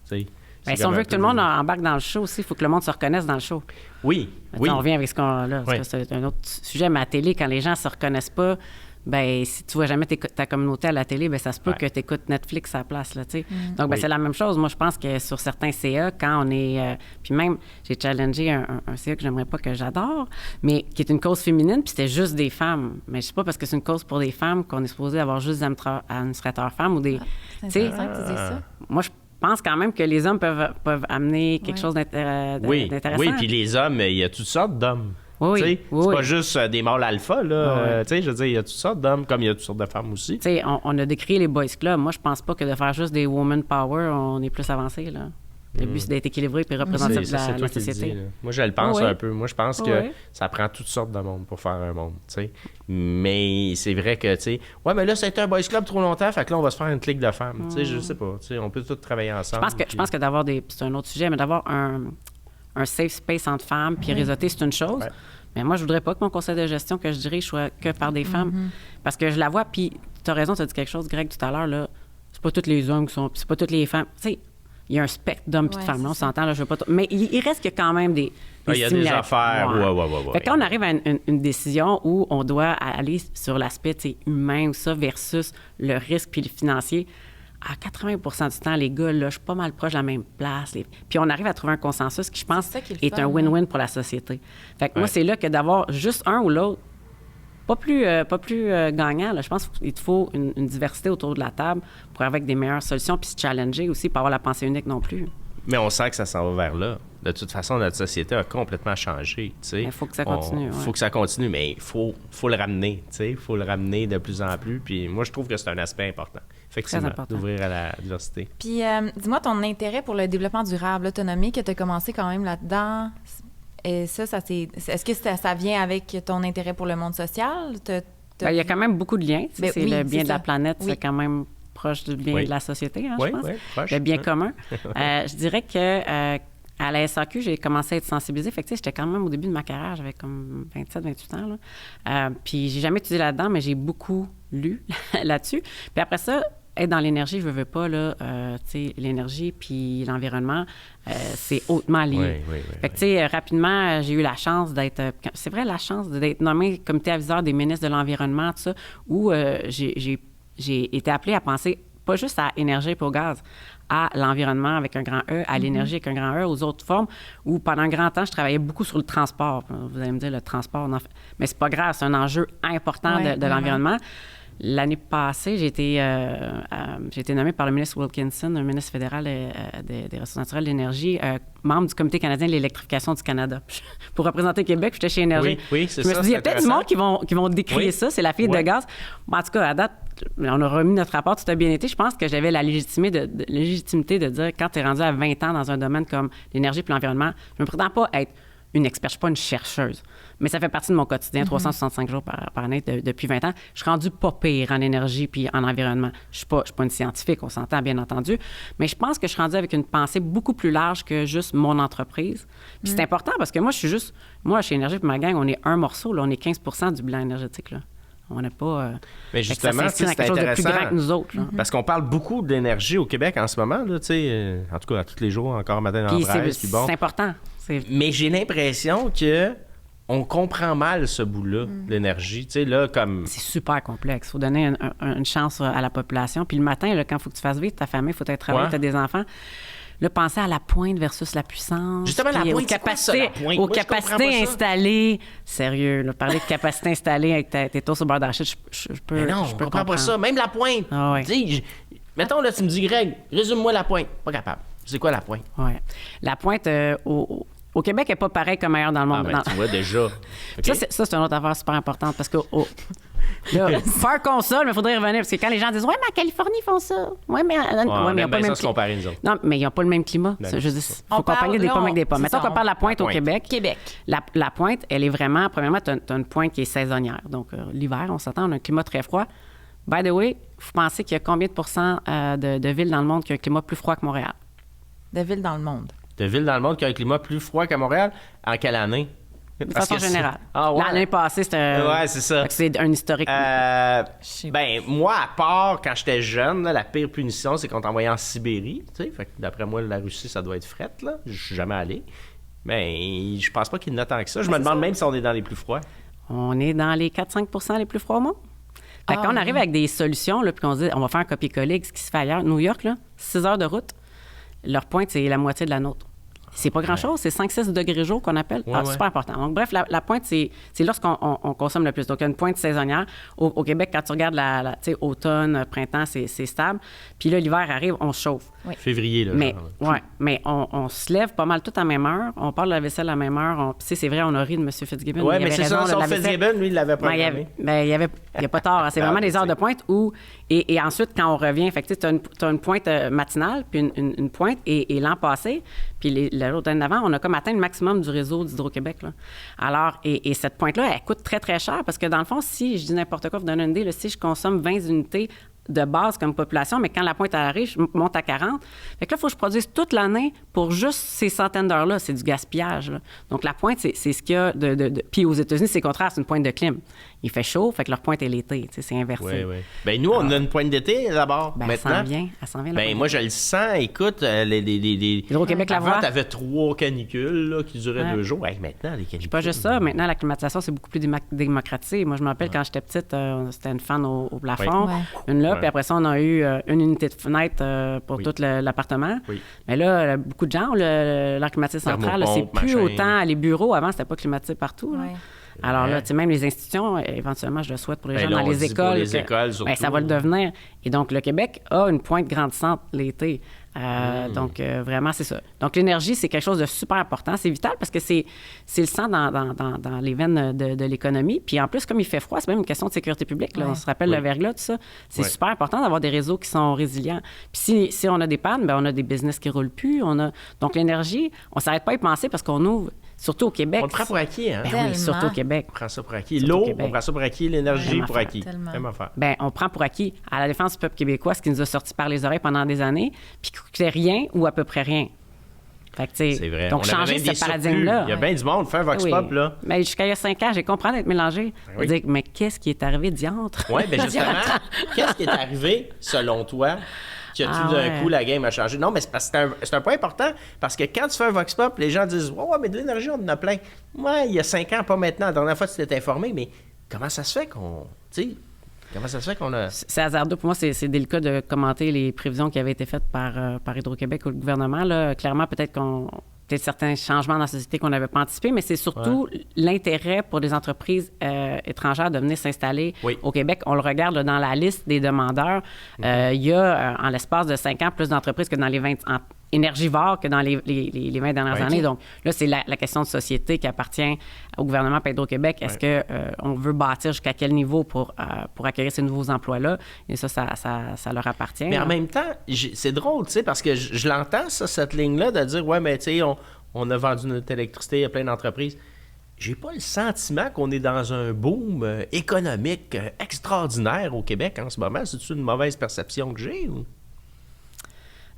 c'est si on veut que tout le monde embarque dans le show aussi, il faut que le monde se reconnaisse dans le show. Oui, On revient avec ce qu'on a là, parce que c'est un autre sujet. Mais à la télé, quand les gens se reconnaissent pas, ben si tu vois jamais ta communauté à la télé, ben ça se peut que tu écoutes Netflix à la place, là, tu sais. Donc, c'est la même chose. Moi, je pense que sur certains CA, quand on est... puis même, j'ai challengé un CA que j'aimerais pas, que j'adore, mais qui est une cause féminine, puis c'était juste des femmes. Mais je sais pas parce que c'est une cause pour des femmes qu'on est supposé avoir juste des administrateurs femmes ou des... C'est intéressant que tu dises ça. Moi, je pense quand même que les hommes peuvent amener quelque chose d'intéressant. Oui, puis les hommes, il y a toutes sortes d'hommes. Oui, c'est pas juste des mâles alpha, là. Je veux dire, il y a toutes sortes d'hommes comme il y a toutes sortes de femmes aussi. Tu sais, on a décrit les boys clubs. Moi, je pense pas que de faire juste des woman power, on est plus avancé, là. Le but, c'est d'être équilibré et représentatif de la société. Moi, je le pense un peu. Moi, je pense que ça prend toutes sortes de monde pour faire un monde, tu sais. Mais c'est vrai que, tu sais, mais là, ça a été un boys club trop longtemps, fait que là, on va se faire une clique de femmes. Tu sais, je sais pas. Tu sais, on peut tous travailler ensemble. Je pense que d'avoir c'est un autre sujet, mais d'avoir un safe space entre femmes puis réseauter, c'est une chose. Mais moi, je voudrais pas que mon conseil de gestion que je dirige soit que par des femmes. Parce que je la vois, puis tu as raison, tu as dit quelque chose, Greg, tout à l'heure, là. C'est pas tous les hommes qui sont... c'est pas toutes les femmes. Tu sais, il y a un spectre d'hommes et de femmes, là, on s'entend, là, je veux pas... Mais il reste que quand même des il y a des affaires, Fait que quand on arrive à une décision où on doit aller sur l'aspect humain ou ça versus le risque puis le financier, à 80 du temps, les gars, là, je suis pas mal proche de la même place. Puis on arrive à trouver un consensus qui, je pense, est un win-win pour la société. Fait que moi, c'est là que d'avoir juste un ou l'autre, pas plus gagnant. Là. Je pense qu'il te faut une diversité autour de la table pour avoir des meilleures solutions puis se challenger aussi, pas avoir la pensée unique non plus. Mais on sent que ça s'en va vers là. De toute façon, notre société a complètement changé. Il faut que ça continue. Il faut que ça continue, mais il faut le ramener. Il faut le ramener de plus en plus. Puis moi, je trouve que c'est un aspect important. Effectivement, d'ouvrir à la diversité. Puis, dis-moi ton intérêt pour le développement durable, l'autonomie, que tu as commencé quand même là-dedans. Et ça c'est... Est-ce que ça vient avec ton intérêt pour le monde social? Il y a quand même beaucoup de liens. Le bien de la planète, oui. C'est quand même proche du bien de la société, je pense. Oui, proche. Le bien commun. Je dirais que à la SAQ, j'ai commencé à être sensibilisée. Fait que, j'étais quand même au début de ma carrière, j'avais comme 27, 28 ans. Là. Puis j'ai jamais étudié là-dedans, mais j'ai beaucoup lu là-dessus. Puis après ça, être dans l'énergie, je veux pas, là, l'énergie puis l'environnement, c'est hautement lié. Fait que, rapidement, j'ai eu la chance d'être... C'est vrai, la chance d'être nommée comité aviseur des ministres de l'Environnement, tout ça, où j'ai été appelée à penser pas juste à énergie et au gaz, à l'environnement avec un grand E, à l'énergie avec un grand E, aux autres formes, où pendant un grand temps, je travaillais beaucoup sur le transport. Vous allez me dire, le transport, mais c'est pas grave, c'est un enjeu important de l'environnement. L'année passée, j'ai été nommée par le ministre Wilkinson, un ministre fédéral des Ressources naturelles et de l'Énergie, membre du Comité canadien de l'électrification du Canada. Pour représenter Québec, j'étais chez Énergie. Oui, c'est je me ça. suis dit, il y a peut-être du monde qui vont décrire ça, c'est la fille de gaz. Bon, en tout cas, à date, on a remis notre rapport, tout a bien été. Je pense que j'avais la légitimité de dire, quand tu es rendu à 20 ans dans un domaine comme l'énergie et l'environnement, je ne me prétends pas être une experte, je ne suis pas une chercheuse. Mais ça fait partie de mon quotidien, 365 jours par année depuis 20 ans. Je suis rendue pas pire en énergie puis en environnement. Je suis pas une scientifique, on s'entend bien entendu. Mais je pense que je suis rendue avec une pensée beaucoup plus large que juste mon entreprise. Puis c'est important parce que moi, chez Énergie puis ma gang, on est un morceau, là, on est 15 du bilan énergétique, là. On n'a pas... Mais justement, c'est c'est quelque chose de plus grand que nous autres. Là. Parce qu'on parle beaucoup d'énergie au Québec en ce moment, là, en tout cas, à tous les jours, encore matin dans la presse. C'est important. Mais j'ai l'impression que on comprend mal ce bout-là de l'énergie. Là, comme... C'est super complexe. Il faut donner une chance à la population. Puis le matin, là, quand il faut que tu fasses vivre ta famille, il faut être travaillé, tu as des enfants. Là, penser à la pointe versus la puissance. Justement, la pointe, aux capacités installées. Sérieux, là, parler de capacité installée avec tes tours sur le bord d'archite, je peux. Mais non, je comprends pas ça. Même la pointe. Ah, ouais. Mettons, là, tu me dis, Greg, résume-moi la pointe. Pas capable. C'est quoi la pointe? Oui. La pointe, au Québec, elle n'est pas pareille comme ailleurs dans le monde. Tu vois déjà. Okay. Ça, c'est une autre affaire super importante parce que. Là, faire console, mais il faudrait y revenir parce que quand les gens disent ouais, mais en Californie, ils font ça. Ouais, mais ils n'ont pas le même climat. Non, mais ils n'ont pas le même climat. Je dis, il faut comparer des pommes avec des pommes. Mettons qu'on parle de la pointe au Québec. La pointe, elle est vraiment, premièrement, tu as une pointe qui est saisonnière. Donc, l'hiver, on s'attend, on a un climat très froid. By the way, vous pensez qu'il y a combien de pourcents de villes dans le monde qui ont un climat plus froid que Montréal? De villes dans le monde. De villes dans le monde qui ont un climat plus froid qu'à Montréal? En quelle année? De façon générale. Ah, ouais. L'année passée, c'était... Ouais, c'est ça. C'est un historique. Moi, à part quand j'étais jeune, là, la pire punition, c'est qu'on t'envoyait en Sibérie. Fait que d'après moi, la Russie, ça doit être frette. Là. Je suis jamais allé. Mais je pense pas qu'il y en a tant que ça. Je me demande même si on est dans les plus froids. On est dans les 4-5 les plus froids au monde. Fait quand on arrive avec des solutions, là, puis qu'on se dit, on va faire un copier-coller avec ce qui se fait ailleurs. New York, là, 6 heures de route, leur pointe, c'est la moitié de la nôtre. C'est pas grand-chose, c'est 5-6 degrés jour qu'on appelle. Super important. Donc, bref, la pointe, c'est lorsqu'on consomme le plus. Donc, il y a une pointe saisonnière. Au Québec, quand tu regardes automne, printemps, c'est stable. Puis là, l'hiver arrive, on se chauffe. Oui. Février, là. Mais on se lève pas mal tout à la même heure. On parle de la vaisselle à la même heure. C'est vrai, on a ri de M. Fitzgibbon. Oui, mais c'est ça, son Fitzgibbon, lui, il l'avait programmé. Il n'y a pas tort. C'est vraiment des heures de pointe où... Et ensuite, quand on revient, fait que tu as une pointe matinale, puis une pointe. Et l'an passé, puis l'autre année d'avant, on a comme atteint le maximum du réseau d'Hydro-Québec. Là. Alors, et cette pointe-là, elle coûte très, très cher parce que dans le fond, si je dis n'importe quoi, vous donne une idée, là, si je consomme 20 unités de base comme population, mais quand la pointe arrive, je monte à 40. Fait que là, il faut que je produise toute l'année pour juste ces centaines d'heures-là. C'est du gaspillage. Là. Donc, la pointe, c'est ce qu'il y a de... Puis aux États-Unis, c'est le contraire, c'est une pointe de clim. Il fait chaud, fait que leur pointe est l'été. C'est inversé. Oui. Bien, nous, on a une pointe d'été d'abord, maintenant. Elle s'en vient. Bien, moi, je le sens. Écoute, Hydro-Québec la voit. Avant, t'avais 3 canicules là, qui duraient 2 jours. Hey, maintenant, les canicules... Pas juste ça. Maintenant, la climatisation, c'est beaucoup plus démocratisé. Moi, je me rappelle, quand j'étais petite, c'était une fan au plafond. Une là, puis après ça, on a eu une unité de fenêtre pour tout l'appartement. Mais là, beaucoup de gens ont l'air climatisé central. C'est plus autant les bureaux. Avant, c'était pas climatisé partout. Là. Alors là, tu sais, même les institutions, éventuellement, je le souhaite pour les gens dans les écoles. Pour les écoles, surtout. Ça va le devenir. Et donc, le Québec a une pointe grandissante l'été. Donc, vraiment, c'est ça. Donc, l'énergie, c'est quelque chose de super important. C'est vital parce que c'est le sang dans les veines de l'économie. Puis en plus, comme il fait froid, c'est même une question de sécurité publique. Là. On se rappelle le verglas, tout ça. C'est super important d'avoir des réseaux qui sont résilients. Puis si on a des pannes, bien, on a des business qui ne roulent plus. Donc, l'énergie, on ne s'arrête pas à y penser parce qu'on ouvre. Surtout au Québec. On le prend pour acquis, hein? Ben oui, surtout au Québec. On prend ça pour acquis. L'eau, on prend ça pour acquis. L'énergie pour acquis. Même affaire. Ben, on prend pour acquis à la défense du peuple québécois ce qui nous a sorti par les oreilles pendant des années, puis qui coûtait rien ou à peu près rien. Fait que, c'est vrai. Donc, changer ce paradigme-là. Il y a bien du monde, fait un vox pop, là. Mais jusqu'à il y a 5 ans, j'ai compris d'être mélangé. Dire, mais qu'est-ce qui est arrivé, diantre? Oui, bien justement, qu'est-ce qui est arrivé, selon toi, que tout d'un coup, la game a changé? Non, mais c'est un point important, parce que quand tu fais un vox pop, les gens disent « Ouais, mais de l'énergie, on en a plein. » Ouais, il y a 5 ans, pas maintenant. La dernière fois, tu t'es informé, mais comment ça se fait qu'on... Comment ça se fait qu'on a... C'est hasardeux. Pour moi, c'est délicat de commenter les prévisions qui avaient été faites par Hydro-Québec ou le gouvernement. Là. Clairement, peut-être peut-être certains changements dans la société qu'on n'avait pas anticipés, mais c'est surtout l'intérêt pour des entreprises étrangères de venir s'installer au Québec. On le regarde là, dans la liste des demandeurs. Il y a, en l'espace de 5 ans, plus d'entreprises que dans les 20 énergivores que dans les 20 dernières années. Donc là, c'est la question de société qui appartient au gouvernement et Hydro-Québec. Est-ce qu'on veut bâtir jusqu'à quel niveau pour acquérir ces nouveaux emplois-là? Et ça leur appartient. Mais en même temps, c'est drôle, tu sais, parce que je l'entends, ça, cette ligne-là, de dire, ouais, mais tu sais, on a vendu notre électricité à plein d'entreprises. J'ai pas le sentiment qu'on est dans un boom économique extraordinaire au Québec en ce moment. C'est-tu une mauvaise perception que j'ai? Ou?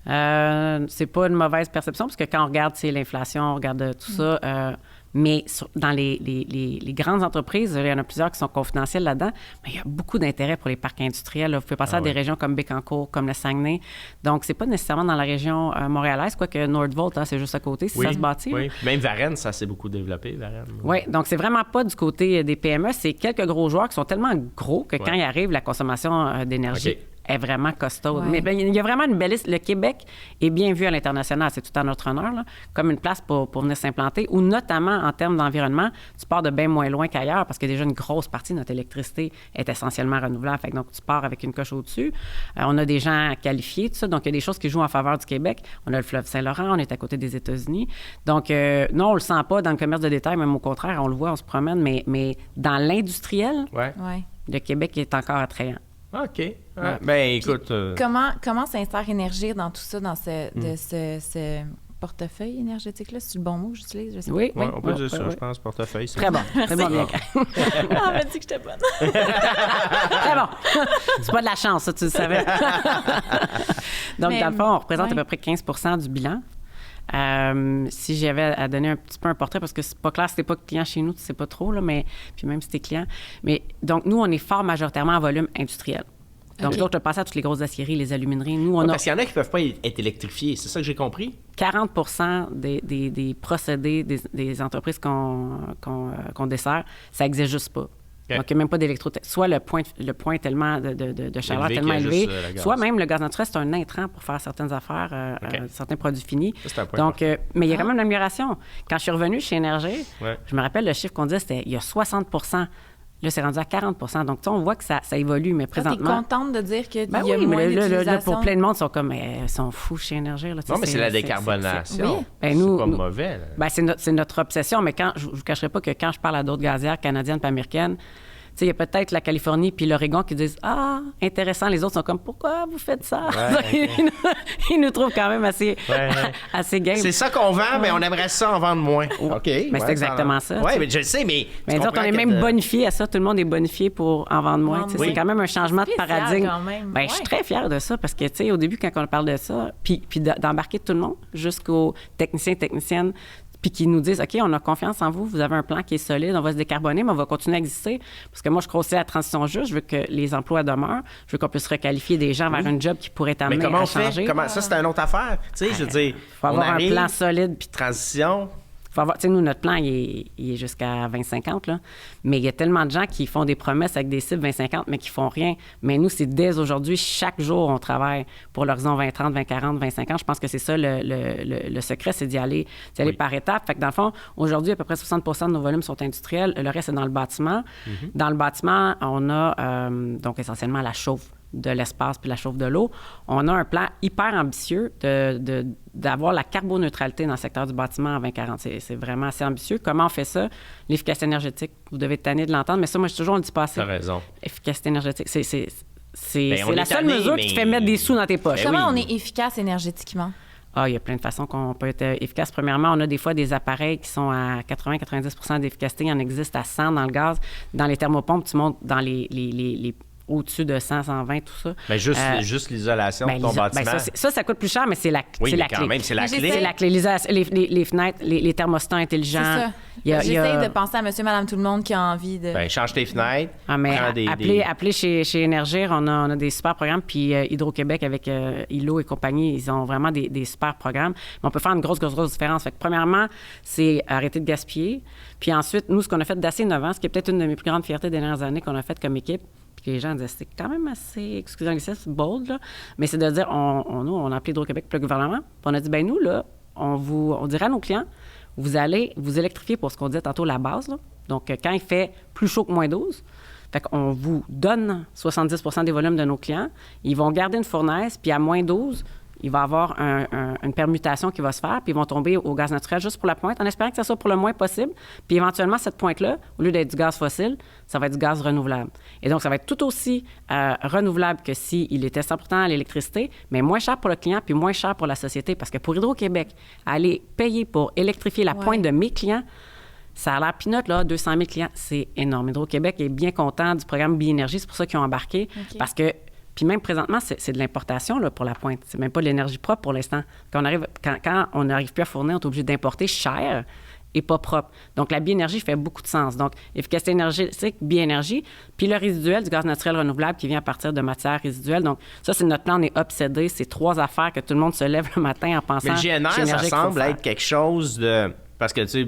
C'est pas une mauvaise perception, parce que quand on regarde l'inflation, on regarde tout ça, mais dans les grandes entreprises, il y en a plusieurs qui sont confidentielles là-dedans, mais il y a beaucoup d'intérêt pour les parcs industriels. Là. Vous pouvez passer à des régions comme Bécancour, comme le Saguenay. Donc, c'est pas nécessairement dans la région montréalaise, quoique Nordvolt, c'est juste à côté, si ça se bâtit. Oui, même Varennes, ça s'est beaucoup développé, Varennes. Oui, donc c'est vraiment pas du côté des PME, c'est quelques gros joueurs qui sont tellement gros que quand ils arrivent, la consommation d'énergie est vraiment costaud. Ouais. Mais il y a vraiment une belle liste. Le Québec est bien vu à l'international, c'est tout à notre honneur, là, comme une place pour venir s'implanter, ou notamment en termes d'environnement, tu pars de bien moins loin qu'ailleurs, parce que déjà une grosse partie de notre électricité est essentiellement renouvelable. Fait que donc tu pars avec une coche au-dessus. On a des gens qualifiés, tout ça, donc il y a des choses qui jouent en faveur du Québec. On a le fleuve Saint-Laurent, on est à côté des États-Unis. Donc non, on le sent pas dans le commerce de détail, même au contraire, on le voit, on se promène, mais dans l'industriel, le Québec est encore attrayant. OK. Ben, écoute... Comment s'insère Énergir dans tout ça, dans ce portefeuille énergétique-là? C'est le bon mot que j'utilise? Je sais Oui, on peut dire ça, je pense, portefeuille. Très bon. Très bon, bien. On m'a dit que j'étais bonne. Très bon. C'est pas de la chance, ça, tu le savais. Donc, dans le fond, on représente à peu près 15 du bilan. Si j'avais à donner un petit peu un portrait, parce que c'est pas clair, si t'es pas client chez nous, tu sais pas trop, là, mais puis même si t'es client. Mais donc, nous, on est fort majoritairement en volume industriel. Donc, je te passe à toutes les grosses aciéries, les alumineries. Nous, on parce qu'il y en a qui peuvent pas être électrifiés, c'est ça que j'ai compris? 40 des procédés des entreprises qu'on dessert, ça n'existe juste pas. Donc, il n'y a même pas soit le point tellement de chaleur tellement élevé, soit même le gaz naturel, c'est un intrant pour faire certaines affaires, certains produits finis. Donc, mais il y a quand même une amélioration. Quand je suis revenue chez Énergir, je me rappelle le chiffre qu'on disait, c'était il y a 60 Là, c'est rendu à 40 Donc, tu sais, on voit que ça évolue, mais présentement... Tu es contente de dire qu'il y a oui, moins d'utilisation? Là, pour plein de monde, ils sont comme... ils sont fous chez Énergir. Là, non, mais c'est la décarbonation. Oui. Ben, c'est pas mauvais. Là. Ben, c'est notre obsession, mais je ne vous cacherai pas que quand je parle à d'autres gazières canadiennes et américaines, tu sais, il y a peut-être la Californie puis l'Oregon qui disent « Ah, intéressant ». Les autres sont comme « Pourquoi vous faites ça? Ouais, » Ils nous trouvent quand même assez game. C'est ça qu'on vend, mais on aimerait ça en vendre moins. OK. Mais c'est exactement ça. Oui, mais je le sais, mais... Mais nous autres, on est même bonifiés à ça. Tout le monde est bonifié pour en vendre moins. C'est quand même un changement de paradigme. Ben, je suis très fière de ça parce que, tu sais, au début, quand on parle de ça, puis d'embarquer tout le monde jusqu'aux techniciens et techniciennes, puis qui nous disent, OK, on a confiance en vous, vous avez un plan qui est solide, on va se décarboner, mais on va continuer à exister. Parce que moi, je crois aussi à la transition juste, je veux que les emplois demeurent, je veux qu'on puisse requalifier des gens vers un job qui pourrait t'amener à changer. Comment ça, c'est une autre affaire. Tu sais, je veux dire, il faut avoir un plan solide. Puis transition... Faut avoir, tu sais, nous, notre plan, il est jusqu'à 2050, là. Mais il y a tellement de gens qui font des promesses avec des cibles 2050, mais qui font rien. Mais nous, c'est dès aujourd'hui, chaque jour, on travaille pour l'horizon 2030, 2040, 2050. Je pense que c'est ça le secret, c'est d'y aller par étapes. Fait que dans le fond, aujourd'hui, à peu près 60 de nos volumes sont industriels. Le reste, c'est dans le bâtiment. Dans le bâtiment, on a donc essentiellement la chauffe de l'espace puis la chauffe de l'eau. On a un plan hyper ambitieux d'avoir la carboneutralité dans le secteur du bâtiment en 2040. C'est vraiment assez ambitieux. Comment on fait ça? L'efficacité énergétique, vous devez être tanné de l'entendre, mais ça, moi, je toujours, on le dit pas assez. T'as raison. Efficacité énergétique, c'est la seule mesure qui te fait mettre des sous dans tes poches. Comment on est efficace énergétiquement? Ah, il y a plein de façons qu'on peut être efficace. Premièrement, on a des fois des appareils qui sont à 80-90 d'efficacité. Il en existe à 100 dans le gaz. Dans les thermopompes, tu montes dans les au-dessus de 100, 120, tout ça. Mais juste l'isolation de ton bâtiment. Ça coûte plus cher, mais c'est la clé. Quand même, c'est la clé. C'est la clé. Les fenêtres, les thermostats intelligents. C'est ça. J'essaie de penser à monsieur, madame, tout le monde qui a envie de... Ben, change tes fenêtres. Appelez chez Énergir, on a des super programmes. Puis Hydro-Québec avec ILO et compagnie, ils ont vraiment des super programmes. Mais on peut faire une grosse différence. Fait que premièrement, c'est arrêter de gaspiller. Puis ensuite, nous, ce qu'on a fait d'assez innovant, ce qui est peut-être une de mes plus grandes fiertés des dernières années qu'on a fait comme équipe, puis les gens disaient, c'est quand même assez, excusez-moi, c'est bold, là, mais c'est de dire, nous, on a appelé Hydro-Québec pour le gouvernement, puis on a dit, ben nous, là, on dirait à nos clients, vous allez vous électrifier pour ce qu'on disait tantôt, la base. Là. Donc, quand il fait plus chaud que -12, fait qu'on vous donne 70% des volumes de nos clients. Ils vont garder une fournaise, puis à -12, il va y avoir une permutation qui va se faire, puis ils vont tomber au gaz naturel juste pour la pointe, en espérant que ça soit pour le moins possible. Puis éventuellement, cette pointe-là, au lieu d'être du gaz fossile, ça va être du gaz renouvelable. Et donc, ça va être tout aussi renouvelable que s'il était 100% à l'électricité, mais moins cher pour le client, puis moins cher pour la société. Parce que pour Hydro-Québec, aller payer pour électrifier la pointe de mes clients, ça a l'air peanut, là, 200 000 clients, c'est énorme. Hydro-Québec est bien content du programme Bi-Énergie, c'est pour ça qu'ils ont embarqué, parce que puis même présentement, c'est de l'importation là, pour la pointe. C'est même pas de l'énergie propre pour l'instant. Quand on n'arrive plus à fournir, on est obligé d'importer cher et pas propre. Donc, la biénergie fait beaucoup de sens. Donc, efficacité énergétique, biénergie, puis le résiduel du gaz naturel renouvelable qui vient à partir de matières résiduelles. Donc, ça, c'est notre plan, on est obsédé. C'est 3 affaires que tout le monde se lève le matin en pensant... Mais le GNR, ça semble être quelque chose de... Parce que, tu sais...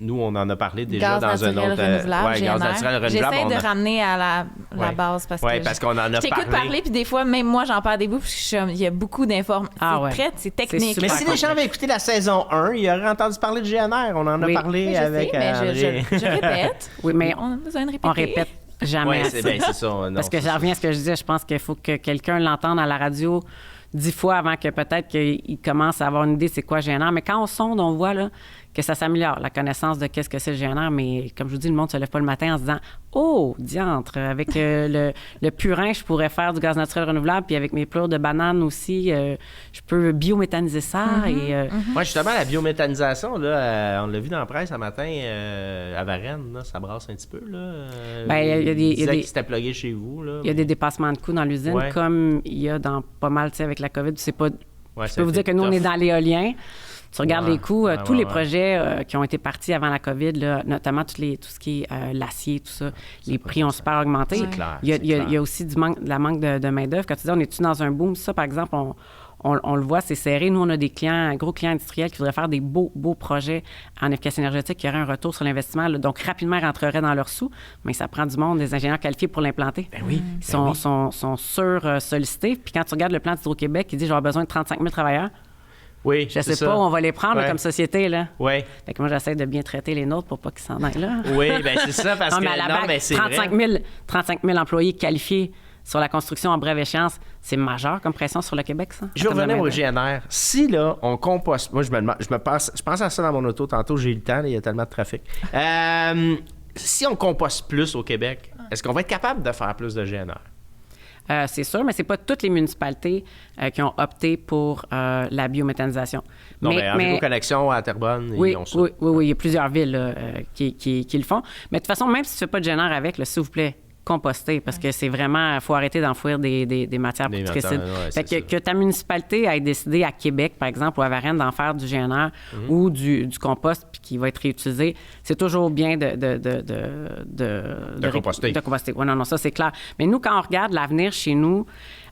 Nous, on en a parlé déjà gaz dans un autre... renouvelable, gaz naturel renouvelable. J'essaie de ramener à la base parce que... parce qu'on en a parlé. Je t'écoute parler, puis des fois, même moi, j'en perds des bouts, puis il y a beaucoup d'informations. C'est technique. Mais si les gens avaient écouté la saison 1, ils auraient entendu parler de GNR. On en a parlé avec... je répète. Oui, mais on a besoin de répéter. On répète jamais assez. C'est ça. Non, parce que ça revient à ce que je disais, je pense qu'il faut que quelqu'un l'entende à la radio 10 fois avant que peut-être qu'il commence à avoir une idée c'est quoi GNR. Mais quand on sonde, on voit là, que ça s'améliore, la connaissance de qu'est-ce que c'est le GNR. Mais comme je vous dis, le monde ne se lève pas le matin en se disant « Oh, diantre, avec le purin, je pourrais faire du gaz naturel renouvelable, puis avec mes pleurs de banane aussi, je peux biométhaniser ça. » Moi, justement, la biométhanisation, là, on l'a vu dans la presse ce matin, à Varennes, là, ça brasse un petit peu. Il disait qu'il s'était plugué chez vous. Il y a des dépassements de coûts dans l'usine, comme il y a dans pas mal, tu sais, avec la COVID. Je peux vous dire que nous, on est dans l'éolien. Tu regardes les coûts, tous les projets qui ont été partis avant la COVID, là, notamment tout ce qui est l'acier, tout ça, les prix ont super augmenté. C'est clair. Il y a aussi la manque de main-d'œuvre. Quand tu dis, on est-tu dans un boom? Ça, par exemple, on le voit, c'est serré. Nous, on a des clients, gros clients industriels qui voudraient faire des beaux projets en efficacité énergétique qui auraient un retour sur l'investissement. Là, donc, rapidement, ils rentreraient dans leurs sous. Mais ça prend du monde, des ingénieurs qualifiés pour l'implanter. Ils sont sur-sollicités. Puis quand tu regardes le plan d'Hydro-Québec, il dit, j'aurai besoin de 35 000 travailleurs. Oui, je sais pas où on va les prendre là, comme société. Là. Oui. Fait que moi, j'essaie de bien traiter les nôtres pour pas qu'ils s'en aillent là. Oui, bien c'est ça, parce que... mais c'est 35 000 employés qualifiés sur la construction en brève échéance, c'est majeur comme pression sur le Québec, ça? Je vais revenir au GNR. Si, là, on composte... Moi, je pense à ça dans mon auto tantôt, j'ai eu le temps, il y a tellement de trafic. Si on composte plus au Québec, est-ce qu'on va être capable de faire plus de GNR? C'est sûr, mais c'est pas toutes les municipalités qui ont opté pour la biométhanisation. Non, mais en connexion à Terrebonne, ils ont ça. Oui, il y a plusieurs villes là, qui le font. Mais de toute façon, même si tu fais pas de GNR avec, s'il vous plaît, composter, parce que c'est vraiment... Il faut arrêter d'enfouir des matières putrécides. Fait que ta municipalité ait décidé à Québec, par exemple, ou à Varennes, d'en faire du GNR ou du compost, puis qui va être réutilisé, c'est toujours bien de composter. De composter. Oui, non, ça, c'est clair. Mais nous, quand on regarde l'avenir chez nous...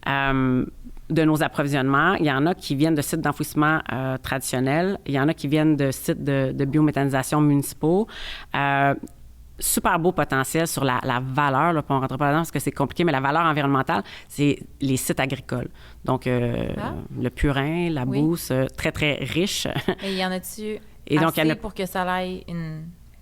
de nos approvisionnements. Il y en a qui viennent de sites d'enfouissement traditionnels. Il y en a qui viennent de sites de biométhanisation municipaux. Super beau potentiel sur la valeur, là, on ne rentre pas là-dedans parce que c'est compliqué, mais la valeur environnementale, c'est les sites agricoles. Donc, le purin, la bouse, très, très riche. Et y en a-tu pour que ça aille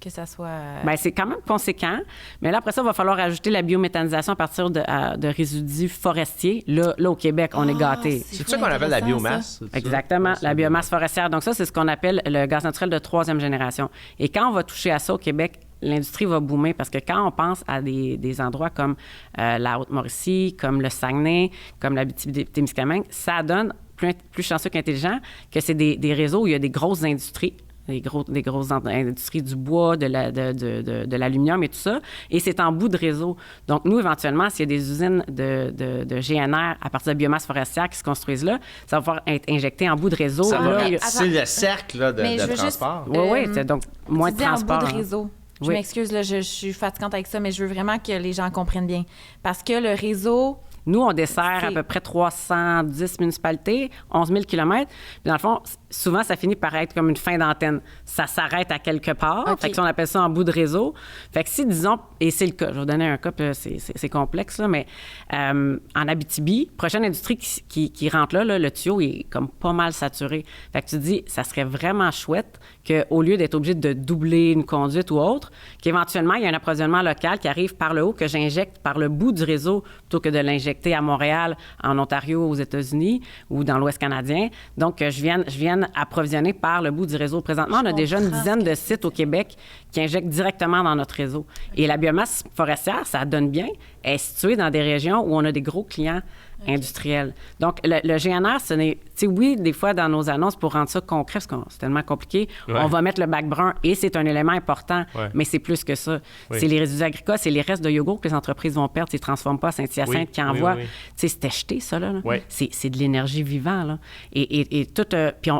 que ça soit... Bien, c'est quand même conséquent. Mais là, après ça, il va falloir ajouter la biométhanisation à partir de résidus forestiers. Là, au Québec, on est gâtés. C'est ça qu'on appelle la biomasse? Exactement, la biomasse forestière. Donc ça, c'est ce qu'on appelle le gaz naturel de 3e génération. Et quand on va toucher à ça au Québec, l'industrie va boomer parce que quand on pense à des endroits comme la Haute-Mauricie, comme le Saguenay, comme l'Abitibi-Témiscamingue, ça donne, plus chanceux qu'intelligent, que c'est des réseaux où il y a des grosses industries, des grosses industries du bois, de l'aluminium et tout ça, et c'est en bout de réseau. Donc, nous, éventuellement, s'il y a des usines de GNR à partir de biomasse forestière qui se construisent là, ça va pouvoir être injecté en bout de réseau. C'est le cercle là, de transport. Oui, c'est donc moins de transport. En bout de réseau. Je m'excuse, là, je suis fatigante avec ça, mais je veux vraiment que les gens comprennent bien. Parce que le réseau... Nous, on dessert à peu près 310 municipalités, 11 000 kilomètres. Puis dans le fond, souvent, ça finit par être comme une fin d'antenne. Ça s'arrête à quelque part. OK. Fait que on appelle ça en bout de réseau. Fait que si, disons, et c'est le cas, je vais vous donner un cas, puis là, c'est complexe, là, mais en Abitibi, prochaine industrie qui rentre là, le tuyau est comme pas mal saturé. Fait que tu te dis, ça serait vraiment chouette qu'au lieu d'être obligé de doubler une conduite ou autre, qu'éventuellement, il y a un approvisionnement local qui arrive par le haut, que j'injecte par le bout du réseau plutôt que de l'injecter à Montréal, en Ontario, aux États-Unis ou dans l'Ouest canadien. Donc, je vienne approvisionner par le bout du réseau. Présentement, on a déjà une dizaine de sites au Québec qui injectent directement dans notre réseau. Et la biomasse forestière, ça donne bien, est située dans des régions où on a des gros clients industriels. Donc, le GNR, ce n'est... Tu sais, oui, des fois, dans nos annonces, pour rendre ça concret, parce que c'est tellement compliqué, on va mettre le bac brun et c'est un élément important, mais c'est plus que ça. Oui. C'est les résidus agricoles, c'est les restes de yogourt que les entreprises vont perdre s'ils ne transforment pas à Saint-Hyacinthe, qui envoient... Tu sais, c'était jeté, ça, là. Oui. C'est de l'énergie vivante, là. Et tout... puis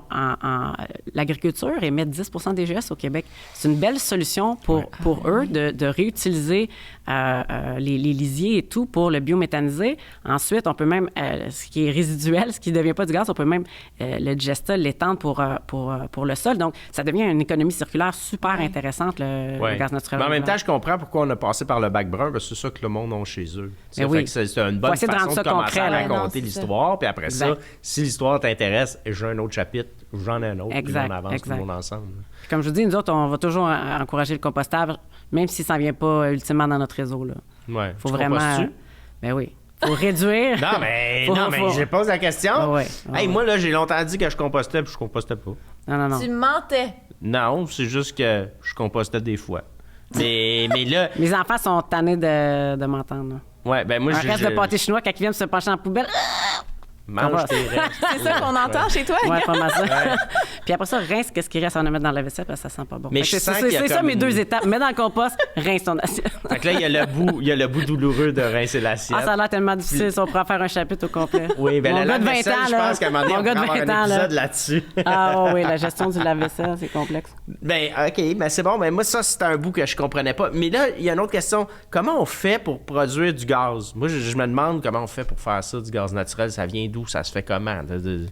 l'agriculture émet 10 des GS au Québec. C'est une belle solution pour eux de réutiliser les lisiers et tout pour le biométhaniser. Ensuite, on peut même, ce qui est résiduel, ce qui ne devient pas du gaz, on peut même le digester, l'étendre pour le sol. Donc, ça devient une économie circulaire super intéressante, le gaz naturel. Mais en même temps, je comprends pourquoi on a passé par le bac brun, parce que c'est ça que le monde a chez eux. Mais fait que c'est une bonne façon de commencer à raconter l'histoire. Puis après ça, si l'histoire t'intéresse, j'ai un autre chapitre, j'en ai un autre, puis on avance tout le monde ensemble. Puis comme je vous dis, nous autres, on va toujours encourager le compostable, même si ça ne vient pas ultimement dans notre réseau. Là. Ouais. Faut vraiment. Ben oui. Faut réduire. Non, mais je pose la question. Hey, moi, là, j'ai longtemps dit que je compostais, puis je compostais pas. Non. Tu mentais. Non, c'est juste que je compostais des fois. Mais là... Mes enfants sont tannés de m'entendre. Ouais, ben moi, un reste de pâté chinois, quand ils viennent se pencher en poubelle... Mange tes restes. C'est ça qu'on entend chez toi? Oui, pas mal ça. Puis après ça, rince qu'est-ce qui reste à en mettre dans la vaisselle parce que ça sent pas bon. Mais c'est ça mes deux étapes. Mets dans le compost, rince ton assiette. Fait que là, il y a le bout douloureux de rincer l'assiette. Ah, ça a l'air tellement difficile. Si on pourrait faire un chapitre au complet. Oui, ben mon la gars de 20 vaisselle, ans, je pense qu'à un moment donné, on va avoir un épisode là-dessus. Ah oui, la gestion du lave-vaisselle, c'est complexe. Ben, OK, ben c'est bon. Ben moi, ça, c'était un bout que je comprenais pas. Mais là, il y a une autre question. Comment on fait pour produire du gaz? Moi, je me demande comment on fait pour faire ça, du gaz naturel. Ça vient d'où? Ça se fait comment? Comment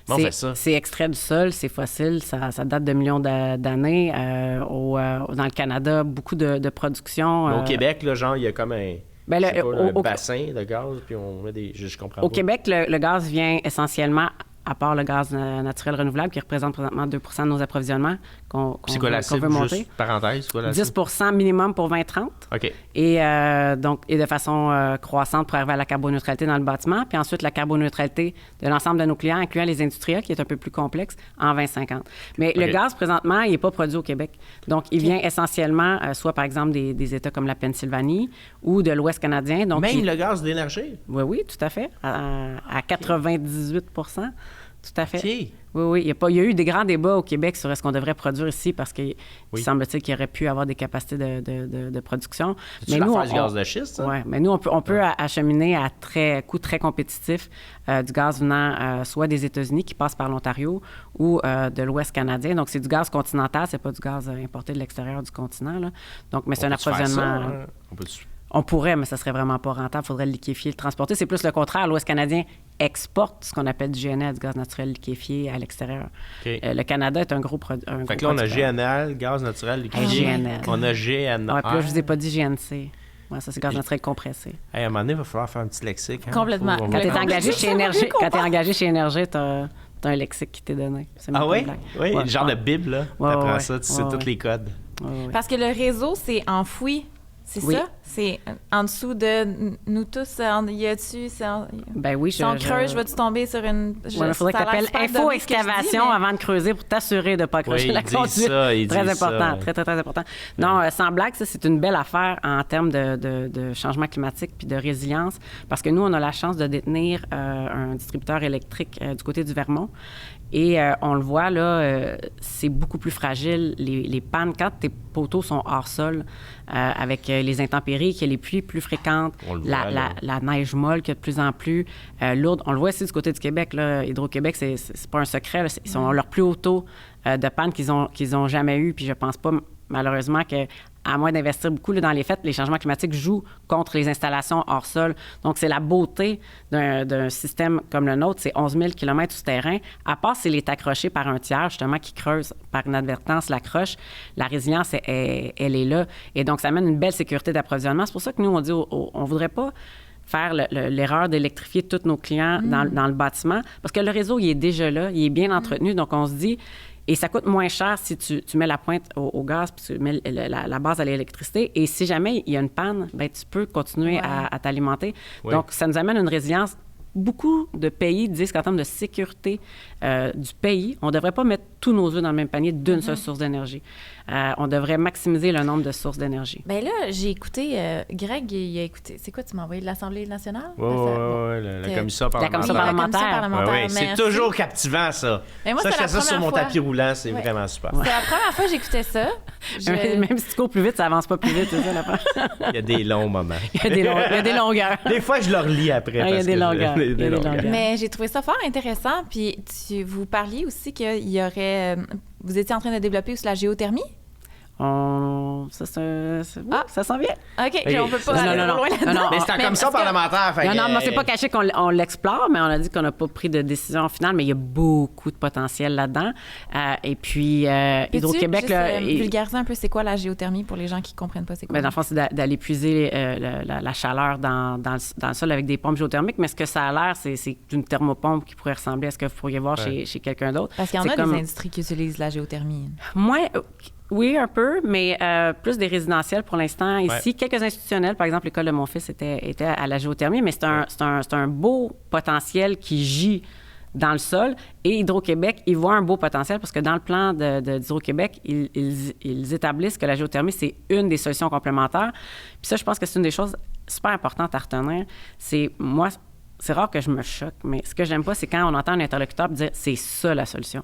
on fait ça? C'est extrait du sol, c'est fossile, ça date de millions d'années. Dans le Canada, beaucoup de production. Au Québec, là, genre, il y a comme un... un bassin de gaz, puis on met des... Je comprends pas. Au Québec, le gaz vient essentiellement, à part le gaz naturel renouvelable, qui représente présentement 2 de nos approvisionnements qu'on veut monter. Juste parenthèse, quoi, 10 minimum pour 2030. OK. Et de façon croissante pour arriver à la carboneutralité dans le bâtiment. Puis ensuite, la carboneutralité de l'ensemble de nos clients, incluant les industriels, qui est un peu plus complexe, en 2050. Mais le gaz, présentement, il n'est pas produit au Québec. Donc, il vient essentiellement, soit par exemple des États comme la Pennsylvanie ou de l'Ouest canadien. Donc, même le gaz d'énergie? Oui, tout à fait. À 98 Tout à fait. Okay. Oui. Il y a eu des grands débats au Québec sur est-ce qu'on devrait produire ici parce qu'il semble-t-il qu'il y aurait pu avoir des capacités de production. Mais nous, du gaz de schiste, ça? Oui, mais nous, on peut acheminer à coût très compétitif du gaz venant soit des États-Unis qui passe par l'Ontario ou de l'Ouest canadien. Donc, c'est du gaz continental, c'est pas du gaz importé de l'extérieur du continent. Là. Donc, mais c'est un approvisionnement... On pourrait, mais ça serait vraiment pas rentable. Il faudrait le liquéfier, le transporter. C'est plus le contraire. L'Ouest canadien exporte ce qu'on appelle du GNL, du gaz naturel liquéfié, à l'extérieur. Okay. Le Canada est un gros producteur. Fait que là, on a GNL, gaz naturel liquéfié. GNL. On a GNR. Oui, puis là, je vous ai pas dit GNC. Ouais, ça, c'est gaz naturel compressé. Hey, à un moment donné, il va falloir faire un petit lexique. Hein? Complètement. Quand tu es engagé chez Énergie, tu as un lexique qui t'est donné. Ah oui? Oui, le genre de Bible, là. Tu apprends ça, tu sais tous les codes. Parce que le réseau, c'est enfoui. C'est ça? C'est en dessous de nous tous. Y a-tu... Ben oui, si on creuse, je vais-tu tomber sur une... Il faudrait que tu appelles Info-Excavation avant de creuser pour t'assurer de ne pas accrocher la conduite. Très important, très, très, très important. Non, sans blague, ça, c'est une belle affaire en termes de changement climatique puis de résilience parce que nous, on a la chance de détenir un distributeur électrique du côté du Vermont. Et on le voit, là, c'est beaucoup plus fragile. Les pannes, quand tes poteaux sont hors sol, avec les intempéries, qu'il y a les pluies plus fréquentes, la neige molle qui est de plus en plus lourde. On le voit ici du côté du Québec, là, Hydro-Québec, c'est pas un secret. Là, ils sont leur plus haut taux de panne qu'ils ont jamais eu. Puis je pense pas, malheureusement, que à moins d'investir beaucoup. Là, dans les faits, les changements climatiques jouent contre les installations hors sol. Donc, c'est la beauté d'un système comme le nôtre, c'est 11 000 km souterrains. À part s'il est accroché par un tiers, justement, qui creuse par inadvertance l'accroche, la résilience, elle est là. Et donc, ça amène une belle sécurité d'approvisionnement. C'est pour ça que nous, on dit, on voudrait pas faire l'erreur d'électrifier tous nos clients dans le bâtiment, parce que le réseau, il est déjà là, il est bien entretenu, donc on se dit, et ça coûte moins cher si tu mets la pointe au gaz, puis tu mets la base à l'électricité, et si jamais il y a une panne, bien, tu peux continuer à t'alimenter. Oui. Donc, ça nous amène une résilience. Beaucoup de pays disent qu'en termes de sécurité du pays, on ne devrait pas mettre tous nos œufs dans le même panier d'une seule source d'énergie. On devrait maximiser le nombre de sources d'énergie. Bien là, j'ai écouté, Greg, il a écouté, c'est quoi, tu m'as envoyé de l'Assemblée nationale? Oui, la commission parlementaire. La commission parlementaire. Ouais, c'est toujours captivant, ça. Mais moi, ça, je c'est fais ça la sur mon première tapis roulant, c'est vraiment super. C'est la première fois que j'écoutais ça. Même si tu cours plus vite, ça avance pas plus vite, c'est ça l'affaire. Il y a des longs moments. Il y a des longueurs. Des fois, je le relis après. Il y a des longueurs. Mais j'ai trouvé ça fort intéressant. Puis vous parliez aussi qu'il y aurait... vous étiez en train de développer aussi la géothermie? Ça s'en vient. OK, on peut pas aller trop loin là-dedans. Mais c'est en commission parlementaire. Non, moi, c'est pas caché qu'on l'explore, mais on a dit qu'on n'a pas pris de décision finale, mais il y a beaucoup de potentiel là-dedans. Et puis, Hydro-Québec... vulgariser un peu, c'est quoi la géothermie pour les gens qui ne comprennent pas c'est quoi? Bien, dans le fond, c'est d'aller puiser la chaleur dans le sol avec des pompes géothermiques, mais ce que ça a l'air, c'est une thermopompe qui pourrait ressembler à ce que vous pourriez voir chez quelqu'un d'autre. Parce qu'il y en a des industries qui utilisent la géothermie. Oui, un peu, mais plus des résidentiels pour l'instant. Ici, quelques institutionnels, par exemple, l'école de mon fils était à la géothermie, mais c'est un beau potentiel qui gît dans le sol. Et Hydro-Québec, ils voient un beau potentiel parce que dans le plan d'Hydro-Québec, ils établissent que la géothermie, c'est une des solutions complémentaires. Puis ça, je pense que c'est une des choses super importantes à retenir. C'est rare que je me choque, mais ce que j'aime pas, c'est quand on entend un interlocuteur dire « c'est ça la solution ».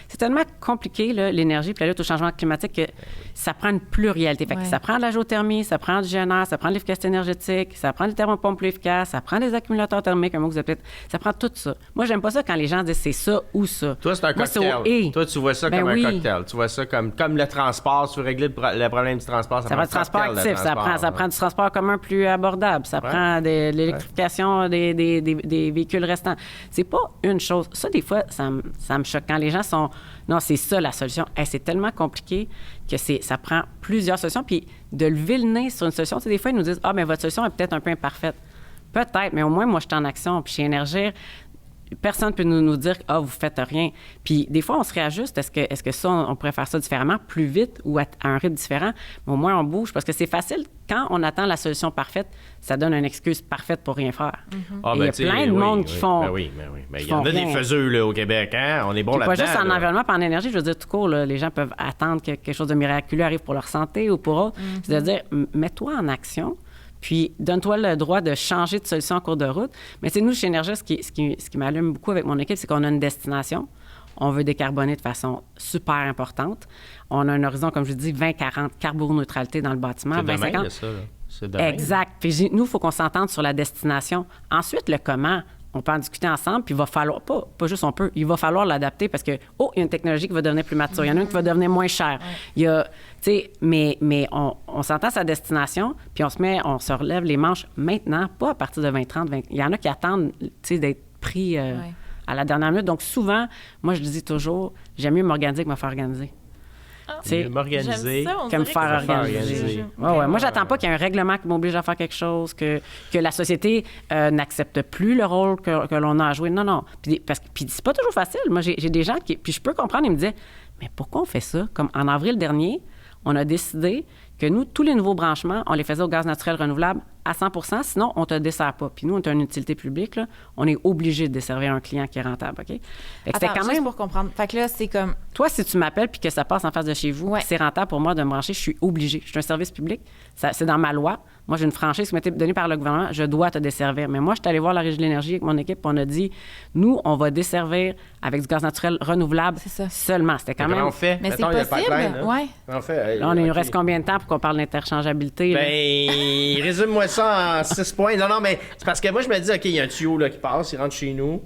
C'est tellement compliqué, là, l'énergie puis la lutte au changement climatique, que ça prend une pluralité. Fait que ça prend de la géothermie, ça prend du GNR, ça prend de l'efficacité énergétique, ça prend des thermopompes plus efficaces, ça prend des accumulateurs thermiques, un mot que vous appelez... Ça prend tout ça. Moi, j'aime pas ça quand les gens disent « c'est ça ou ça ». Toi, c'est un cocktail. Toi, tu vois ça comme un cocktail. Tu vois ça comme le transport. Tu veux régler le problème du transport. Ça prend du transport actif. Ça prend du transport commun plus abordable. Ça prend de l'électrification des véhicules restants. C'est pas une chose. Ça, des fois, ça me choque. Quand les gens sont... Non, c'est ça la solution. C'est tellement compliqué que ça prend plusieurs solutions. Puis de lever le nez sur une solution, tu sais, des fois, ils nous disent « Ah, mais votre solution est peut-être un peu imparfaite. » Peut-être, mais au moins, moi, je suis en action. Puis chez Énergir, personne ne peut nous dire « Ah, vous faites rien. » Puis des fois, on se réajuste. Est-ce que ça, on pourrait faire ça différemment, plus vite ou à un rythme différent? Mais au moins, on bouge. Parce que c'est facile. Quand on attend la solution parfaite, ça donne une excuse parfaite pour rien faire. Et il y a plein de monde qui font... Mais il y en a des faiseux là, au Québec. Hein? On est bon là-dedans. Pas juste en environnement, pas en énergie. Je veux dire, tout court, là, les gens peuvent attendre que quelque chose de miraculeux arrive pour leur santé ou pour autre. C'est-à-dire, mets-toi en action. Puis, donne-toi le droit de changer de solution en cours de route. Mais c'est nous, chez Énergie, ce qui m'allume beaucoup avec mon équipe, c'est qu'on a une destination. On veut décarboner de façon super importante. On a un horizon, comme je dis, 2040, carboneutralité dans le bâtiment. C'est 2050. Ça, là. C'est demain. Exact. Puis nous, il faut qu'on s'entende sur la destination. Ensuite, le comment, on peut en discuter ensemble, puis il va falloir, pas juste on peut, il va falloir l'adapter parce que, il y a une technologie qui va devenir plus mature, il y en a une qui va devenir moins chère. Il y a, tu sais, mais on s'entend sa destination, puis on se relève les manches maintenant, pas à partir de 2030. Il y en a qui attendent, tu sais, d'être pris à la dernière minute. Donc souvent, moi, je dis toujours, j'aime mieux m'organiser que me faire organiser. M'organiser que me faire organiser. Moi, j'attends pas qu'il y ait un règlement qui m'oblige à faire quelque chose, que la société n'accepte plus le rôle que l'on a à jouer. Non. Puis c'est pas toujours facile. Moi, j'ai des gens qui... Puis je peux comprendre, ils me disaient, mais pourquoi on fait ça? Comme en avril dernier, on a décidé que nous, tous les nouveaux branchements, on les faisait au gaz naturel renouvelable à 100%, sinon on ne te dessert pas. Puis nous, on est une utilité publique, là, on est obligé de desservir un client qui est rentable, OK? Attends, quand même... juste pour comprendre. Fait que là, c'est comme... Toi, si tu m'appelles puis que ça passe en face de chez vous, c'est rentable pour moi de me brancher, je suis obligée. Je suis un service public, c'est dans ma loi. Moi, j'ai une franchise qui m'a été donnée par le gouvernement, je dois te desservir. Mais moi, je suis allée voir la Régie de l'énergie avec mon équipe, puis on a dit, nous, on va desservir avec du gaz naturel renouvelable seulement. C'était quand même... Comment on fait? Mais c'est possible, oui. Là, il nous reste combien de temps pour qu'on parle d'interchangeabilité? Ben, résume-moi ça en 6 points. Non, mais c'est parce que moi, je me dis, OK, il y a un tuyau là, qui passe, il rentre chez nous.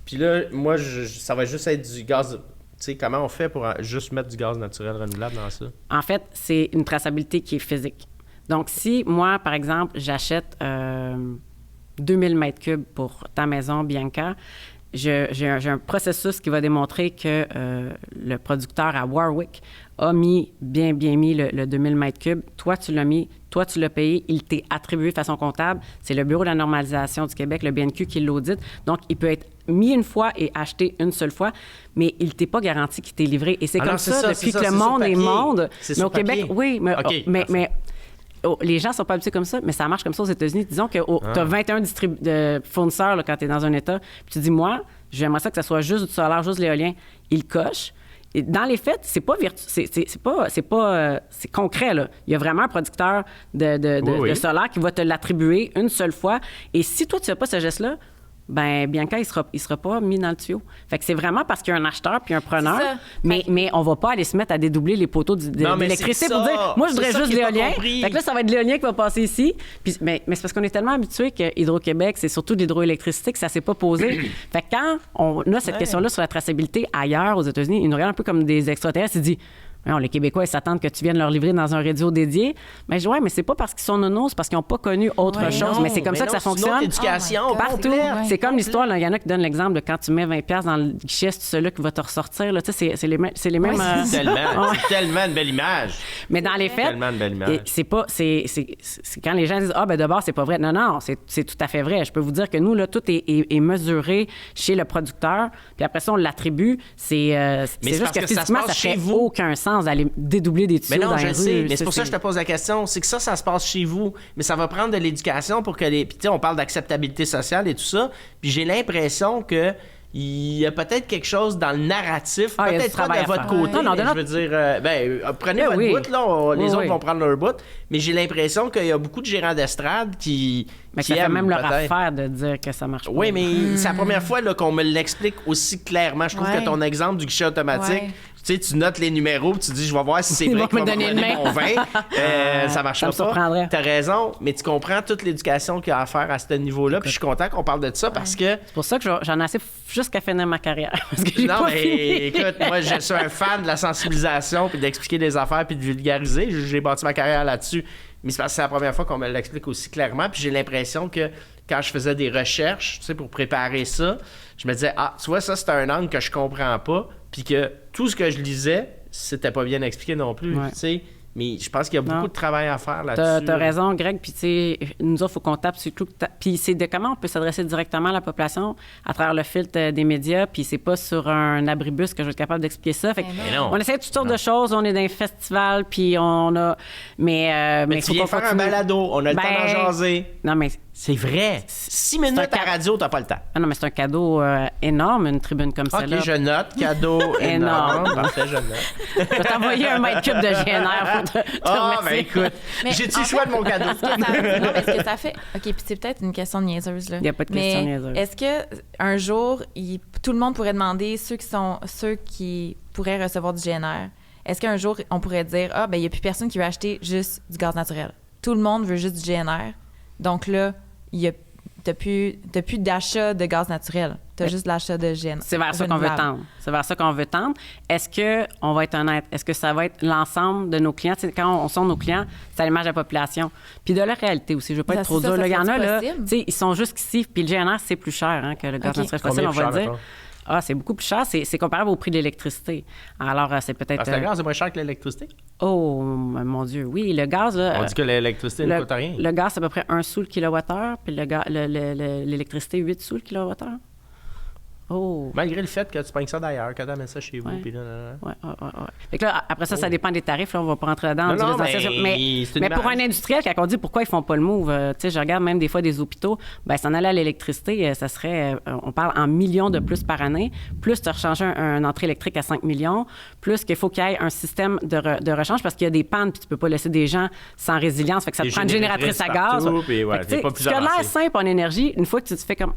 Puis là, moi, ça va juste être du gaz. Tu sais, comment on fait pour juste mettre du gaz naturel renouvelable dans ça? En fait, c'est une traçabilité qui est physique. Donc, si moi, par exemple, j'achète 2000 mètres cubes pour ta maison, Bianca, j'ai un processus qui va démontrer que le producteur à Warwick a bien mis le 2000 mètres cubes. Toi, tu l'as mis, toi, tu l'as payé, il t'est attribué de façon comptable. C'est le Bureau de la normalisation du Québec, le BNQ, qui l'audite. Donc, il peut être mis une fois et acheté une seule fois, mais il ne t'est pas garanti qu'il t'est livré. Et c'est comme ça depuis que le monde est monde. Mais au Québec, oui, mais les gens ne sont pas habitués comme ça, mais ça marche comme ça aux États-Unis. Disons que tu as 21 fournisseurs là, quand tu es dans un État, puis tu dis, moi, j'aimerais ça que ça soit juste du solaire, juste l'éolien. Ils cochent. Et dans les faits, c'est concret, là. Il y a vraiment un producteur de solaire qui va te l'attribuer une seule fois. Et si toi, tu ne fais pas ce geste-là, ben Bianca, il sera pas mis dans le tuyau. Fait que c'est vraiment parce qu'il y a un acheteur puis un preneur, mais on va pas aller se mettre à dédoubler les poteaux d'électricité pour dire, moi, je voudrais juste l'éolien. Fait que là, ça va être l'éolien qui va passer ici. Puis, mais c'est parce qu'on est tellement habitué que Hydro-Québec, c'est surtout de l'hydroélectricité, que ça s'est pas posé. Fait que quand on a cette question-là sur la traçabilité ailleurs, aux États-Unis, ils nous regardent un peu comme des extraterrestres. Ils disent, non, les Québécois, ils s'attendent que tu viennes leur livrer dans un radio dédié. Mais je dis, ouais, mais c'est pas parce qu'ils sont nonos, c'est parce qu'ils n'ont pas connu autre chose. Mais c'est comme ça que ça fonctionne. Éducation, partout. C'est comme l'histoire. Il y en a qui donnent l'exemple de quand tu mets 20$ dans le guichet, c'est celui-là qui va te ressortir. Tu sais, c'est les mêmes. C'est tellement une belle image. Mais dans les faits, c'est pas. C'est quand les gens disent, ah, ben d'abord, c'est pas vrai. Non, c'est tout à fait vrai. Je peux vous dire que nous, là, tout est mesuré chez le producteur. Puis après ça, on l'attribue. C'est juste que physiquement, ça fait aucun sens d'aller dédoubler des tuyaux dans les rues. Mais non, je sais. Mais c'est pour ça que je te pose la question. C'est que ça se passe chez vous. Mais ça va prendre de l'éducation pour que les... Puis tu sais, on parle d'acceptabilité sociale et tout ça. Puis j'ai l'impression que il y a peut-être quelque chose dans le narratif, peut-être pas de votre côté, mais je veux dire, prenez votre bout, là, les autres vont prendre leur bout, mais j'ai l'impression qu'il y a beaucoup de gérants d'estrade qui ça fait même leur affaire de dire que ça marche pas. Oui, mais c'est la première fois là, qu'on me l'explique aussi clairement. Je trouve que ton exemple du guichet automatique, tu sais, tu notes les numéros, tu dis, je vais voir si c'est vrai qu'on va me donner mon vin. Ça marchera pas. T'as raison, mais tu comprends toute l'éducation qu'il y a à faire à ce niveau-là. Puis je suis content qu'on parle de ça parce que... C'est pour ça que j'en ai assez jusqu'à finir ma carrière. Parce que j'ai écoute, moi, je suis un fan de la sensibilisation puis d'expliquer des affaires puis de vulgariser. J'ai bâti ma carrière là-dessus. Mais c'est parce que c'est la première fois qu'on me l'explique aussi clairement. Puis j'ai l'impression que quand je faisais des recherches, tu sais, pour préparer ça, je me disais, tu vois, ça, c'est un angle que je comprends pas. Puis que tout ce que je lisais, c'était pas bien expliqué non plus, tu sais. Mais je pense qu'il y a beaucoup de travail à faire là-dessus. T'as raison, Greg. Puis, tu sais, nous autres, il faut qu'on tape surtout. Puis, c'est de comment on peut s'adresser directement à la population à travers le filtre des médias. Puis, c'est pas sur un abribus que je vais être capable d'expliquer ça. Fait on essaie toutes sortes de choses. On est dans un festival, puis on a. Mais tu viens faire un balado. On a le temps d'en jaser. Non, mais. C'est vrai. 6 minutes à radio, t'as pas le temps. Ah non, mais c'est un cadeau énorme, une tribune comme celle-là. OK, je note. Cadeau énorme. Parfait, je note. Je vais t'envoyer un mètre cube de GNR pour te remercier. Ben écoute, j'ai-tu le choix de mon cadeau? Est-ce que ça fait... OK, puis c'est peut-être une question de niaiseuse, là. Il n'y a pas de question niaiseuse. Est-ce qu'un jour, tout le monde pourrait demander, ceux qui pourraient recevoir du GNR, est-ce qu'un jour, on pourrait dire, il n'y a plus personne qui veut acheter juste du gaz naturel. Tout le monde veut juste du GNR. Donc là, t'as plus d'achat de gaz naturel. T'as juste l'achat de GNR. C'est vers ça qu'on veut tendre. C'est vers ça qu'on veut tendre. Est-ce qu'on va être honnête? Est-ce que ça va être l'ensemble de nos clients? T'sais, quand on sonde nos clients, c'est à l'image de la population. Puis de la réalité aussi. Je veux pas être trop dur. Il y en a, là, ils sont jusqu'ici. Puis le GNR, c'est plus cher que le gaz naturel fossile, on va le dire. C'est beaucoup plus cher. C'est comparable au prix de l'électricité. Alors, c'est peut-être... Parce que le gaz est moins cher que l'électricité? Oh, mon Dieu, oui. Le gaz, là... On dit que l'électricité ne coûte rien. Le gaz, c'est à peu près 1 sou le kilowattheure, puis l'électricité, 8 sous le kilowattheure. Oh. Malgré le fait que tu pognes ça d'ailleurs, que tu amènes ça chez vous. Puis là. Ouais. Fait que là, après ça dépend des tarifs. Là, on va pas rentrer là-dedans. Mais pour un industriel, quand on dit pourquoi ils font pas le move, tu sais, je regarde même des fois des hôpitaux, s'en aller à l'électricité, ça serait, on parle en millions de plus par année, plus tu as rechangé un entrée électrique à 5 millions, plus qu'il faut qu'il y ait un système de rechange parce qu'il y a des pannes puis tu peux pas laisser des gens sans résilience. Fait que ça te prend une génératrice à gaz. Ce qui a l'air simple en énergie, une fois que tu te fais comme,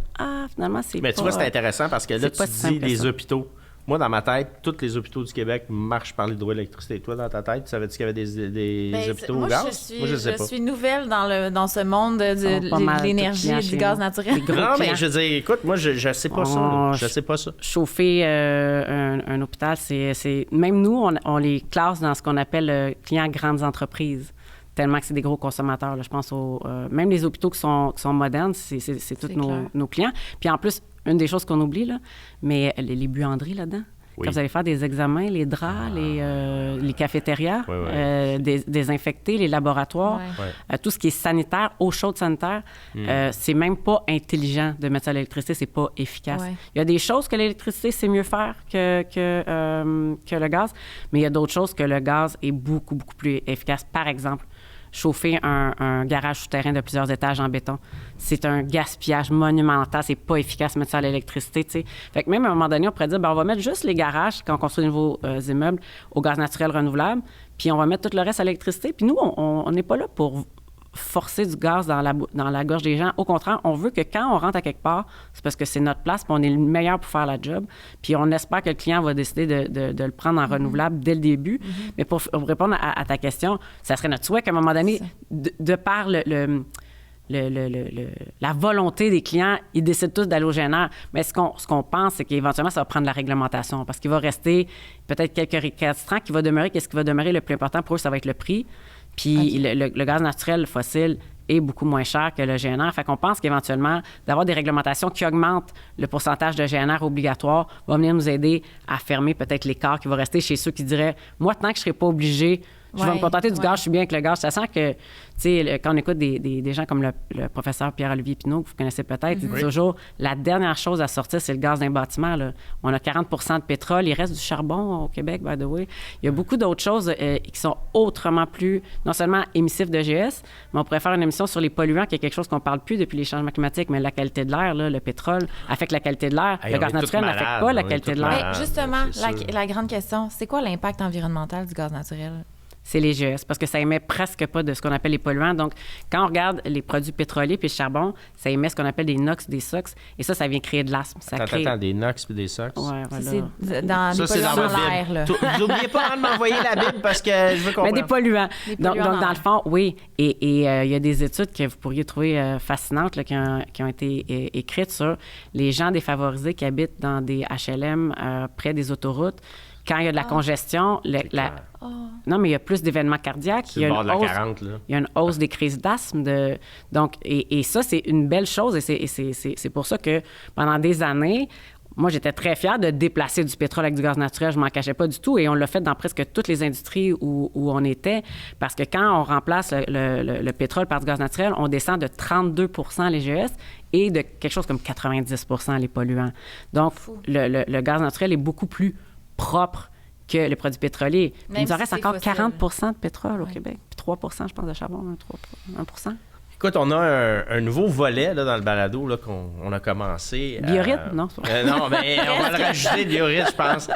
finalement, c'est Mais tu vois, c'est intéressant parce que là, tu dis les hôpitaux. Moi, dans ma tête, tous les hôpitaux du Québec marchent par l'hydroélectricité. Toi, dans ta tête, tu savais-tu qu'il y avait des hôpitaux au gaz? Moi, je suis nouvelle dans ce monde de l'énergie et du gaz naturel. Non, mais je veux dire, écoute, moi, je sais pas ça. Je sais pas ça. Chauffer un hôpital, c'est... Même nous, on les classe dans ce qu'on appelle clients grandes entreprises. Tellement que c'est des gros consommateurs. Là. Je pense même les hôpitaux qui sont modernes, c'est tous nos clients. Puis en plus, une des choses qu'on oublie, là, mais les buanderies là-dedans. Oui. Quand vous allez faire des examens, les draps, les cafétérias, désinfecter, les laboratoires, tout ce qui est sanitaire, eau chaude sanitaire, c'est même pas intelligent de mettre ça à l'électricité, c'est pas efficace. Ouais. Il y a des choses que l'électricité sait mieux faire que le gaz, mais il y a d'autres choses que le gaz est beaucoup, beaucoup plus efficace. Par exemple, chauffer un garage souterrain de plusieurs étages en béton. C'est un gaspillage monumental. C'est pas efficace de mettre ça à l'électricité, tu sais. Fait que même à un moment donné, on pourrait dire, on va mettre juste les garages, quand on construit de nouveaux immeubles, au gaz naturel renouvelable, puis on va mettre tout le reste à l'électricité. Puis nous, on n'est pas là pour forcer du gaz dans la gorge des gens. Au contraire, on veut que quand on rentre à quelque part, c'est parce que c'est notre place, puis on est le meilleur pour faire la job. Puis on espère que le client va décider de le prendre en renouvelable dès le début. Mais pour répondre à ta question, ça serait notre souhait qu'à un moment donné, de par la volonté des clients, ils décident tous d'aller au GNR. Mais ce qu'on pense, c'est qu'éventuellement, ça va prendre la réglementation parce qu'il va rester peut-être quelques récastrants qui va demeurer. Qu'est-ce qui va demeurer le plus important pour eux, ça va être le prix. Puis le gaz naturel fossile est beaucoup moins cher que le GNR. Fait qu'on pense qu'éventuellement, d'avoir des réglementations qui augmentent le pourcentage de GNR obligatoire va venir nous aider à fermer peut-être l'écart qui va rester chez ceux qui diraient « Moi, tant que je ne serai pas obligé, je vais me contenter du gaz, je suis bien avec le gaz. » Ça sent que, tu sais, quand on écoute des gens comme le professeur Pierre-Olivier Pinault, que vous connaissez peut-être, il dit toujours la dernière chose à sortir, c'est le gaz d'un bâtiment. Là. On a 40 de pétrole, il reste du charbon au Québec, by the way. Il y a beaucoup d'autres choses qui sont autrement plus, non seulement émissifs de GS, mais on pourrait faire une émission sur les polluants, qui est quelque chose qu'on ne parle plus depuis les changements climatiques, mais la qualité de l'air, là, le pétrole affecte la qualité de l'air. Le gaz naturel n'affecte pas la qualité de l'air. Mais justement, la grande question, c'est quoi l'impact environnemental du gaz naturel? C'est les GES, parce que ça émet presque pas de ce qu'on appelle les polluants. Donc, quand on regarde les produits pétroliers puis le charbon, ça émet ce qu'on appelle des NOx, des SOx, et ça vient créer de l'asthme. Attends, des NOx puis des SOx? Oui, voilà. C'est dans les polluants dans l'air, là. N'oubliez pas de m'envoyer la Bible parce que je veux comprendre. Mais des polluants. Donc dans le fond, oui. Et il y a des études que vous pourriez trouver fascinantes là, qui ont été écrites sur les gens défavorisés qui habitent dans des HLM près des autoroutes. Quand il y a de la congestion, non, mais il y a plus d'événements cardiaques. C'est le bord de la 40, là. Il y a une hausse des crises d'asthme. Donc, et ça, c'est une belle chose. Et c'est pour ça que pendant des années, moi, j'étais très fière de déplacer du pétrole avec du gaz naturel. Je m'en cachais pas du tout. Et on l'a fait dans presque toutes les industries où on était. Parce que quand on remplace le pétrole par du gaz naturel, on descend de 32 les GES et de quelque chose comme 90 les polluants. Donc, le gaz naturel est beaucoup plus propre que les produits pétroliers. Puis il nous en reste encore 40 de pétrole au Québec. Puis 3 je pense, de charbon, 1 Écoute, on a un nouveau volet là, dans le balado là, qu'on a commencé. Biorhythme, non? Non, mais on va le rajouter, le biorhythme, je pense.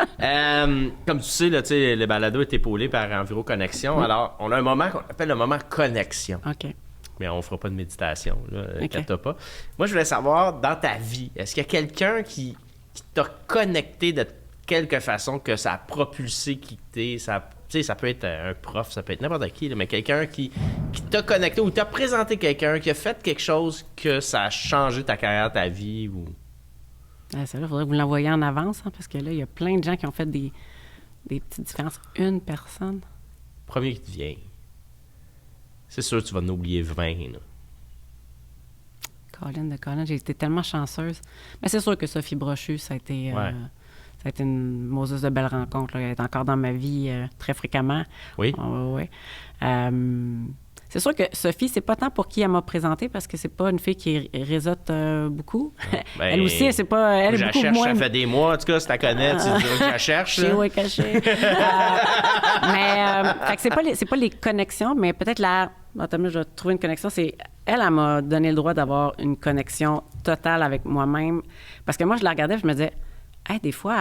Comme tu sais, là, le balado est épaulé par Enviro Connexion. Oui. Alors, on a un moment qu'on appelle le moment connexion. OK. Mais on ne fera pas de méditation, là, inquiète-toi pas. Moi, je voulais savoir, dans ta vie, est-ce qu'il y a quelqu'un qui t'a connecté de quelque façon que ça a propulsé qui t'es, ça peut être un prof, ça peut être n'importe qui, là, mais quelqu'un qui t'a connecté ou t'a présenté quelqu'un qui a fait quelque chose que ça a changé ta carrière, ta vie ou... C'est vrai, il faudrait que vous l'envoyiez en avance, hein, parce que là, il y a plein de gens qui ont fait des petites différences. Une personne. Premier qui te vient. C'est sûr que tu vas en oublier 20, là. Colin, j'ai été tellement chanceuse. Mais c'est sûr que Sophie Brochu, ça a été... Ça a été une Moses de belle rencontre. Là. Elle est encore dans ma vie très fréquemment. Oui. Oui. C'est sûr que Sophie, c'est pas tant pour qui elle m'a présenté parce que c'est pas une fille qui réseote beaucoup. Ben, elle aussi, c'est pas... Elle est beaucoup moins... Ça fait des mois, en tout cas, si tu la connais, tu dirais que je la cherche. Oui, caché. Mais fait que c'est pas les connexions, mais peut-être la... Attends, je vais trouver une connexion. Elle m'a donné le droit d'avoir une connexion totale avec moi-même. Parce que moi, je la regardais et je me disais... des fois,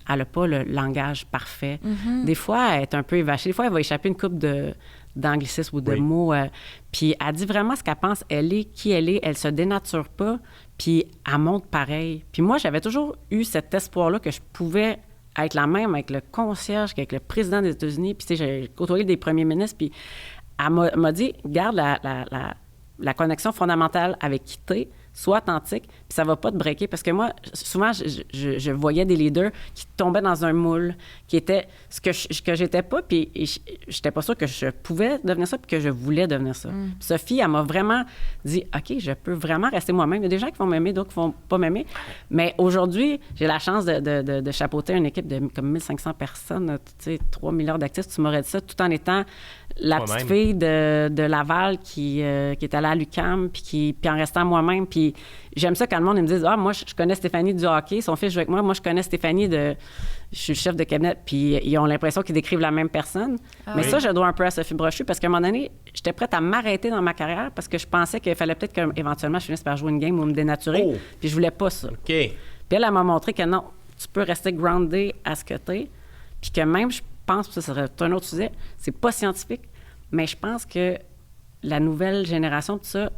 elle n'a pas le langage parfait. Mm-hmm. Des fois, elle est un peu évachée. Des fois, elle va échapper une couple d'anglicismes ou de mots. Puis elle dit vraiment ce qu'elle pense. Elle est qui elle est. Elle se dénature pas. Puis elle monte pareil. Puis moi, j'avais toujours eu cet espoir-là que je pouvais être la même avec le concierge qu'avec le président des États-Unis. Puis, tu sais, j'ai côtoyé des premiers ministres, puis elle m'a dit, garde la connexion fondamentale avec qui t'es, sois authentique, puis ça va pas te breaker. Parce que moi, souvent, je voyais des leaders qui tombaient dans un moule, qui étaient ce que j'étais pas, puis j'étais pas sûre que je pouvais devenir ça, puis que je voulais devenir ça. Puis Sophie, elle m'a vraiment dit, OK, je peux vraiment rester moi-même. Il y a des gens qui vont m'aimer, d'autres qui vont pas m'aimer. Mais aujourd'hui, j'ai la chance de chapeauter une équipe de comme 1500 personnes, tu sais, 3 milliards d'actifs. Tu m'aurais dit ça tout en étant la petite fille de Laval qui est allée à l'UQAM, puis en restant moi-même. Puis j'aime ça quand le monde me dit, moi, je connais Stéphanie du hockey, son fils joue avec moi. Moi, je connais Stéphanie je suis le chef de cabinet. Puis ils ont l'impression qu'ils décrivent la même personne. Mais ça, je dois un peu à Sophie Brochu parce qu'à un moment donné, j'étais prête à m'arrêter dans ma carrière parce que je pensais qu'il fallait peut-être qu'éventuellement, je finisse par jouer une game ou me dénaturer. Puis je voulais pas ça. Puis elle m'a montré que non, tu peux rester groundé à ce que t'es. Puis que même, je pense, ça serait un autre sujet, c'est pas scientifique, mais je pense que la nouvelle génération, tout ça,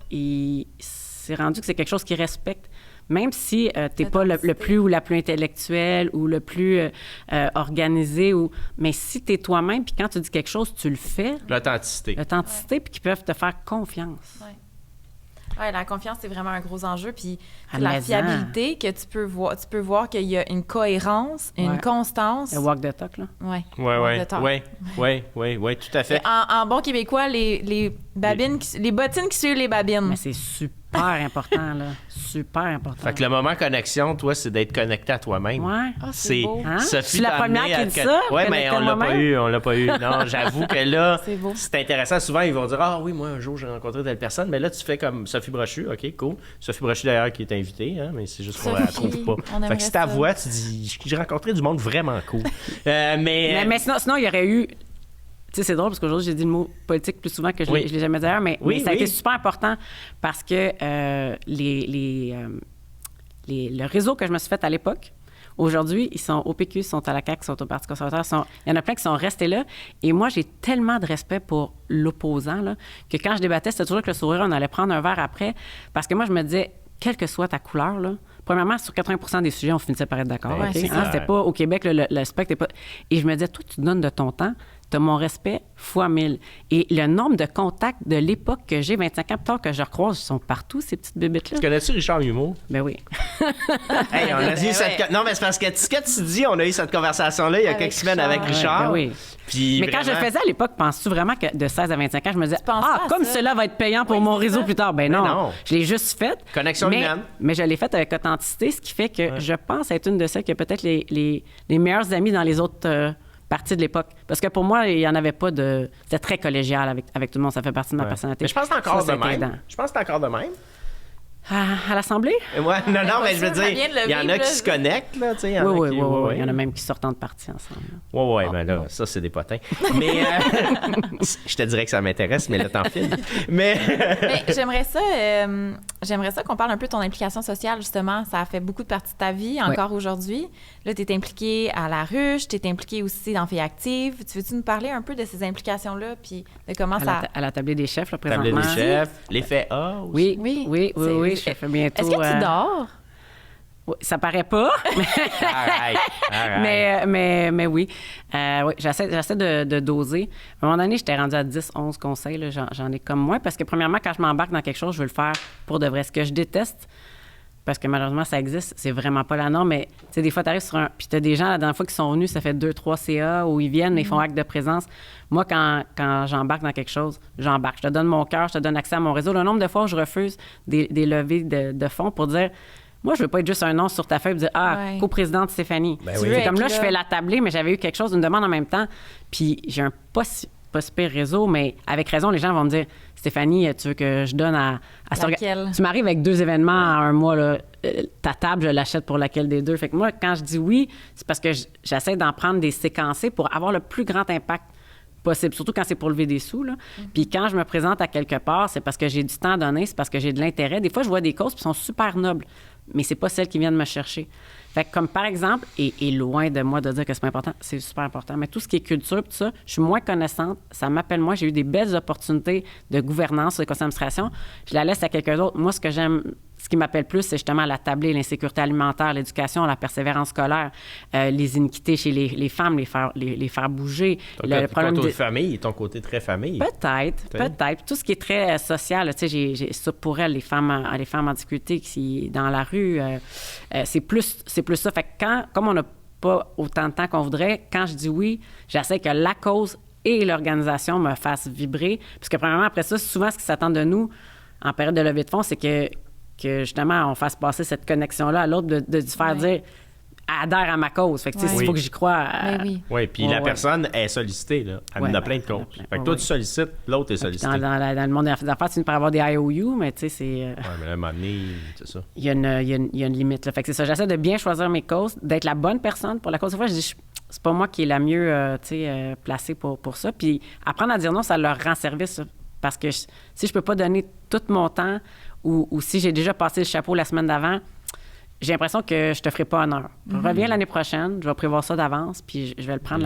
c'est rendu que c'est quelque chose qui respecte. Même si tu n'es pas le plus ou la plus intellectuelle ou le plus organisé, mais si tu es toi-même, puis quand tu dis quelque chose, tu le fais. L'authenticité. L'authenticité, puis qu'ils peuvent te faire confiance. Oui, la confiance, c'est vraiment un gros enjeu. Puis la fiabilité, que tu peux voir qu'il y a une cohérence, une constance. Le walk the talk, là. Oui, tout à fait. En bon québécois, les babines, les bottines qui suivent les babines. Mais c'est super important, là. Super important. Fait que le moment connexion, toi, c'est d'être connecté à toi-même. Ouais. C'est beau. Hein? Sophie, je suis la première qui dit ça. Oui, mais on l'a pas eu. Non, j'avoue que là, c'est intéressant. Souvent, ils vont dire, oui, moi, un jour, j'ai rencontré telle personne. Mais là, tu fais comme Sophie Brochu. OK, cool. Sophie Brochu, d'ailleurs, qui est invitée, hein, mais c'est juste qu'on la trouve pas. Fait que si ta voix, tu dis, j'ai rencontré du monde vraiment cool. mais sinon, il y aurait eu... Tu sais, c'est drôle parce qu'aujourd'hui, j'ai dit le mot politique plus souvent que je l'ai jamais dit ailleurs, mais ça a été super important parce que le réseau que je me suis fait à l'époque, aujourd'hui, ils sont au PQ, ils sont à la CAQ, ils sont au Parti conservateur, il y en a plein qui sont restés là. Et moi, j'ai tellement de respect pour l'opposant là, que quand je débattais, c'était toujours avec le sourire, on allait prendre un verre après parce que moi, je me disais, quelle que soit ta couleur, là, premièrement, sur 80% des sujets, on finissait par être d'accord. C'était pas au Québec, le spectre n'est pas... Et je me disais, toi, tu donnes de ton temps, tu as mon respect fois 1000. Et le nombre de contacts de l'époque que j'ai, 25 ans plus tard, que je recroise, ils sont partout, ces petites bébites-là. Tu connais-tu Richard Humeau? Ben oui. Hey, on a eu Non, mais c'est parce que ce que tu dis, on a eu cette conversation-là il y a quelques semaines avec Richard. Ben oui. Puis mais vraiment... quand je le faisais à l'époque, penses-tu vraiment que de 16 à 25 ans, je me disais, comme cela va être payant pour mon réseau plus tard? Ben non. Je l'ai juste faite. Connexion humaine. Mais je l'ai faite avec authenticité, ce qui fait que je pense être une de celles qui a peut-être les meilleurs amis dans les autres parties de l'époque. Parce que pour moi, il n'y en avait pas de... C'était très collégial avec tout le monde. Ça fait partie de ma personnalité. Mais je pense que c'est encore de même. Je pense que c'est encore de même. À l'Assemblée? Ouais, non, mais je veux dire, il y en a qui se connectent, là, tu sais. Oui. Il y en a même qui sortent de partie ensemble. Oui, mais là, ça, c'est des potins. Mais je te dirais que ça m'intéresse, mais le temps file. Mais j'aimerais ça qu'on parle un peu de ton implication sociale, justement. Ça a fait beaucoup de partie de ta vie, encore aujourd'hui. Là, tu es impliquée à La Ruche, tu es impliquée aussi dans Filles actives. Tu veux-tu nous parler un peu de ces implications-là, puis de comment à la tablée des chefs, là, présentement. Tablée des chefs, l'effet A aussi. Oui. Ça fait bientôt... Est-ce que tu dors? Oui, ça paraît pas. Arrête. Mais oui. Oui, j'essaie de doser. À un moment donné, j'étais rendue à 10, 11 conseils. Là, j'en ai comme moins parce que, premièrement, quand je m'embarque dans quelque chose, je veux le faire pour de vrai. Ce que je déteste, parce que malheureusement, ça existe, c'est vraiment pas la norme, mais tu sais, des fois, tu arrives sur un... Puis tu as des gens, la dernière fois, qui sont venus, ça fait 2-3 CA, où ils viennent, ils font acte de présence. Moi, quand j'embarque dans quelque chose, j'embarque. Je te donne mon cœur, je te donne accès à mon réseau. Le nombre de fois où je refuse des levées de fonds pour dire... Moi, je veux pas être juste un nom sur ta feuille et dire coprésidente Stéphanie. C'est comme là, je fais la tablée, mais j'avais eu quelque chose, une demande en même temps. Puis j'ai un pas si pire réseau, mais avec raison, les gens vont me dire Stéphanie, tu veux que je donne à laquelle? Tu m'arrives avec 2 événements en un mois, là. Ta table, je l'achète pour laquelle des 2. Fait que moi, quand je dis oui, c'est parce que j'essaie d'en prendre des séquencés pour avoir le plus grand impact possible, surtout quand c'est pour lever des sous. Là. Puis quand je me présente à quelque part, c'est parce que j'ai du temps à donner, c'est parce que j'ai de l'intérêt. Des fois, je vois des causes qui sont super nobles, mais c'est pas celles qui viennent me chercher. Fait que comme par exemple, et loin de moi de dire que c'est pas important, c'est super important, mais tout ce qui est culture, tout ça, je suis moins connaissante, ça m'appelle moi, j'ai eu des belles opportunités de gouvernance sur les conseils d'administration, je la laisse à quelqu'un d'autre. Moi, ce que j'aime, ce qui m'appelle plus, c'est justement la tablée, l'insécurité alimentaire, l'éducation, la persévérance scolaire, les iniquités chez les femmes, les faire bouger. Le problème de famille, ton côté très famille. Peut-être. Tout ce qui est très social, tu sais, j'ai ça pour elles, les femmes en difficulté qui dans la rue, c'est plus ça. Fait que comme on n'a pas autant de temps qu'on voudrait, quand je dis oui, j'essaie que la cause et l'organisation me fassent vibrer. Parce que premièrement, après ça, souvent, ce qui s'attend de nous en période de levée de fonds, c'est que justement, on fasse passer cette connexion-là à l'autre, de faire dire adhère à ma cause. Fait que, tu sais, il faut que j'y croie. Oui, puis la personne est sollicitée, là. Elle en a plein de causes. Fait que toi, tu sollicites, l'autre est sollicité. Dans le monde des affaires, tu peux avoir des IOU, mais tu sais, c'est... Oui, mais là, à un moment donné, c'est ça. Il y a une limite, là. Fait que c'est ça. J'essaie de bien choisir mes causes, d'être la bonne personne pour la cause. Des fois, je dis, c'est pas moi qui est la mieux, placée pour ça. Puis apprendre à dire non, ça leur rend service, ça. Parce que si je peux pas donner tout mon temps ou si j'ai déjà passé le chapeau la semaine d'avant, j'ai l'impression que je te ferai pas honneur. Reviens l'année prochaine, je vais prévoir ça d'avance, puis je vais le prendre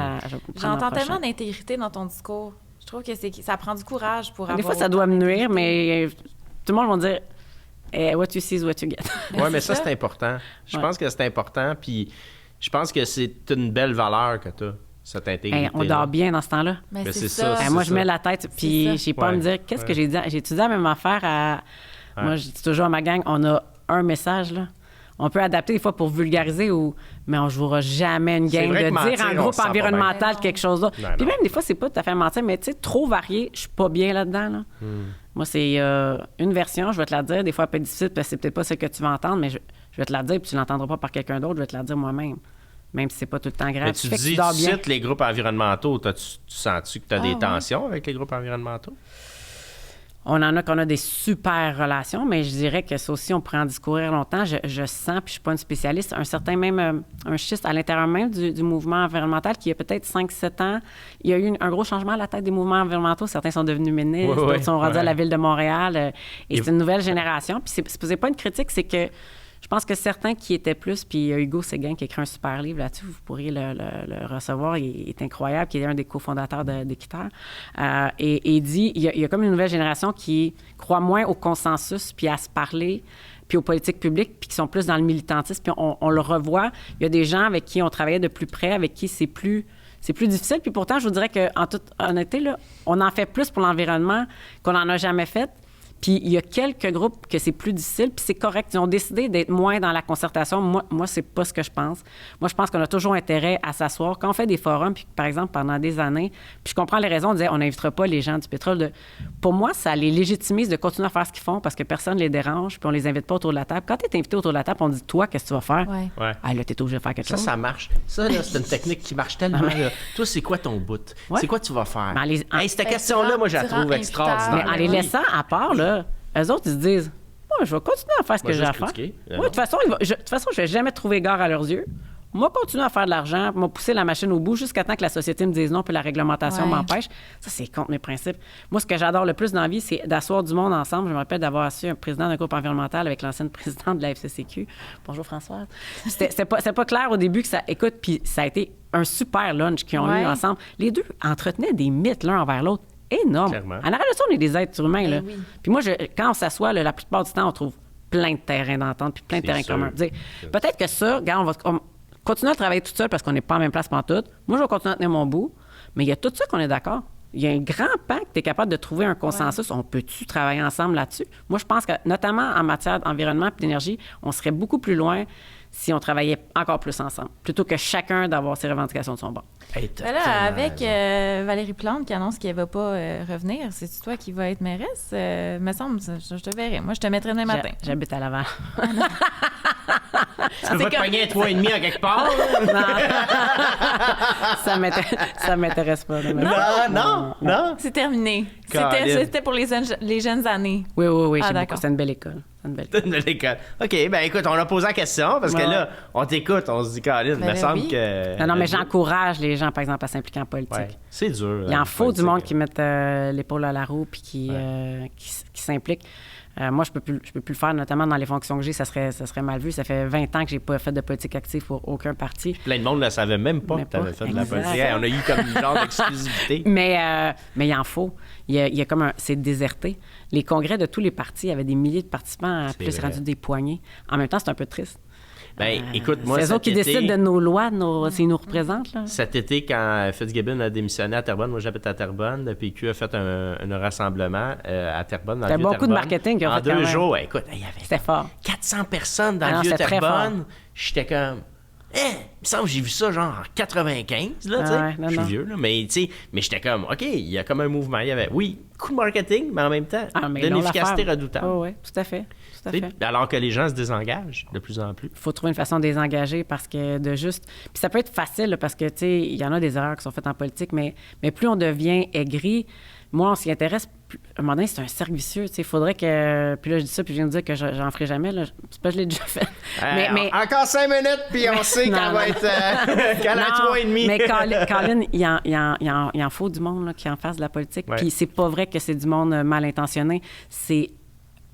J'entends tellement d'intégrité dans ton discours. Je trouve que ça prend du courage pour avoir... Des fois, ça doit me nuire, mais tout le monde va dire what you see is what you get. Oui, mais ça, c'est important. Je pense que c'est important, puis je pense que c'est une belle valeur que tu as. Cette intégrité. On dort bien dans ce temps-là. Mais c'est ça. Moi, je mets la tête, puis j'ai pas à me dire qu'est-ce que j'ai dit. J'ai étudié la même affaire à... Moi, je dis toujours à ma gang, on a un message, là. On peut adapter des fois pour vulgariser, mais on ne jouera jamais une game de dire en groupe environnemental quelque chose d'autre. Puis même des fois, c'est pas tout à fait mentir, mais tu sais, trop varié, je suis pas bien là-dedans. Là. Moi, c'est une version, je vais te la dire. Des fois, elle peut être difficile parce que c'est peut-être pas ce que tu vas entendre, mais je vais te la dire, puis tu l'entendras pas par quelqu'un d'autre, je vais te la dire moi-même. Même si c'est pas tout le temps grave. Mais tu dis, tu cites les groupes environnementaux. Tu sens-tu que tu as des tensions avec les groupes environnementaux? On en a qu'on a des super relations, mais je dirais que ça aussi, on pourrait en discourir longtemps. Je sens, puis je suis pas une spécialiste, un certain même, un schiste à l'intérieur même du mouvement environnemental qui a peut-être 5-7 ans. Il y a eu un gros changement à la tête des mouvements environnementaux. Certains sont devenus ministres, d'autres sont rendus à la Ville de Montréal. Et c'est une nouvelle génération. Puis c'est pas une critique, c'est que je pense que certains qui étaient plus, puis il y a Hugo Séguin qui a écrit un super livre là-dessus, vous pourriez le recevoir, il est incroyable, qui est un des cofondateurs d'Équiterre. Et il dit, il y a comme une nouvelle génération qui croit moins au consensus, puis à se parler, puis aux politiques publiques, puis qui sont plus dans le militantisme, puis on le revoit. Il y a des gens avec qui on travaillait de plus près, avec qui c'est plus difficile. Puis pourtant, je vous dirais qu'en toute honnêteté, là, on en fait plus pour l'environnement qu'on n'en a jamais fait. Puis il y a quelques groupes que c'est plus difficile, puis c'est correct. Ils ont décidé d'être moins dans la concertation. Moi, c'est pas ce que je pense. Moi, je pense qu'on a toujours intérêt à s'asseoir. Quand on fait des forums, puis par exemple, pendant des années, puis je comprends les raisons, on disait on n'invitera pas les gens du pétrole. Pour moi, ça les légitimise de continuer à faire ce qu'ils font parce que personne ne les dérange, puis on les invite pas autour de la table. Quand tu es invité autour de la table, on dit toi, qu'est-ce que tu vas faire? Ouais. Ah, là, tu es obligé de faire quelque chose. Ça marche. Ça, là, c'est une technique qui marche tellement. Là. Toi, c'est quoi ton bout? C'est quoi tu vas faire? Cette question-là, moi, je la trouve extraordinaire. Mais en les laissant à part, là, eux autres, ils se disent je vais continuer à faire ce que j'ai à faire. De toute façon, je vais jamais trouver égard à leurs yeux. Moi, continuer à faire de l'argent, moi, pousser la machine au bout jusqu'à temps que la société me dise non, puis la réglementation m'empêche. Ça, c'est contre mes principes. Moi, ce que j'adore le plus dans la vie, c'est d'asseoir du monde ensemble. Je me rappelle d'avoir assis un président d'un groupe environnemental avec l'ancienne présidente de la FCCQ. Bonjour, Françoise. C'était pas clair au début que ça... Écoute, puis ça a été un super lunch qu'ils ont eu ensemble. Les deux entretenaient des mythes l'un envers l'autre. Énorme. Clairement. En arrière de ça, on est des êtres humains. Là. Puis moi, quand on s'assoit, la plupart du temps, on trouve plein de terrains d'entente puis plein de terrains communs. Peut-être que ça, regarde, on va continuer à travailler tout seul parce qu'on n'est pas en même place pantoute. Moi, je vais continuer à tenir mon bout. Mais il y a tout ça qu'on est d'accord. Il y a un grand pan que tu es capable de trouver un consensus. On peut-tu travailler ensemble là-dessus? Moi, je pense que, notamment en matière d'environnement et d'énergie, on serait beaucoup plus loin si on travaillait encore plus ensemble, plutôt que chacun d'avoir ses revendications de son bord. Avec Valérie Plante qui annonce qu'elle ne va pas revenir, c'est toi qui vas être mairesse? Me semble, je te verrai. Moi, je te mettrai demain matin. J'habite à Laval. Tu vas te pogner un 3,5 à quelque part? Ça m'intéresse pas. Non. C'est terminé. C'était pour les jeunes années. Oui. C'est une belle école. C'est une belle école. OK, ben écoute, on a posé la question parce que là, on t'écoute, on se dit, Caroline, il me semble que... Non, mais j'encourage les gens, par exemple, à s'impliquer en politique. Ouais, c'est dur. Il en faut du monde qui mette l'épaule à la roue puis qui s'implique. Moi, je peux plus le faire, notamment dans les fonctions que j'ai, ça serait mal vu. Ça fait 20 ans que j'ai pas fait de politique active pour aucun parti. Plein de monde ne savait même pas que tu avais fait de la politique. Hey, on a eu comme une genre d'exclusivité. Mais il en faut. Il y a comme c'est déserté. Les congrès de tous les partis, il y avait des milliers de participants, plus rendus des poignées. En même temps, c'est un peu triste. Ben, écoute, moi, c'est eux autres qui décident de nos lois, s'ils nous représentent. Là. Cet été, quand Fitzgibbon a démissionné à Terrebonne, moi j'habite à Terrebonne, le PQ a fait un rassemblement à Terrebonne. C'était beaucoup de marketing qu'ils ont fait. En 2 jours, écoute, il y avait c'était fort. 400 personnes dans le vieux Terrebonne. J'étais comme... il me semble que j'ai vu ça genre en 95, là, tu sais. Je suis vieux, là, mais j'étais comme, OK, il y a comme un mouvement. Il y avait, oui, coup de marketing, mais en même temps, d'une efficacité redoutable. Oh, oui, tout à fait. Alors que les gens se désengagent de plus en plus. Il faut trouver une façon de désengager parce que de juste... Puis ça peut être facile là, parce que, tu sais, il y en a des erreurs qui sont faites en politique, mais plus on devient aigri, moins on s'y intéresse. À un moment donné, c'est un cercle vicieux. Il faudrait que... Puis là, je dis ça, puis je viens de dire que j'en ferai jamais. Là. C'est pas que je l'ai déjà fait. Mais encore 5 minutes, puis on sait qu'elle va être... qu'elle a 3,5. Mais Colin, il en faut du monde là, qui en fasse de la politique. Puis c'est pas vrai que c'est du monde mal intentionné. C'est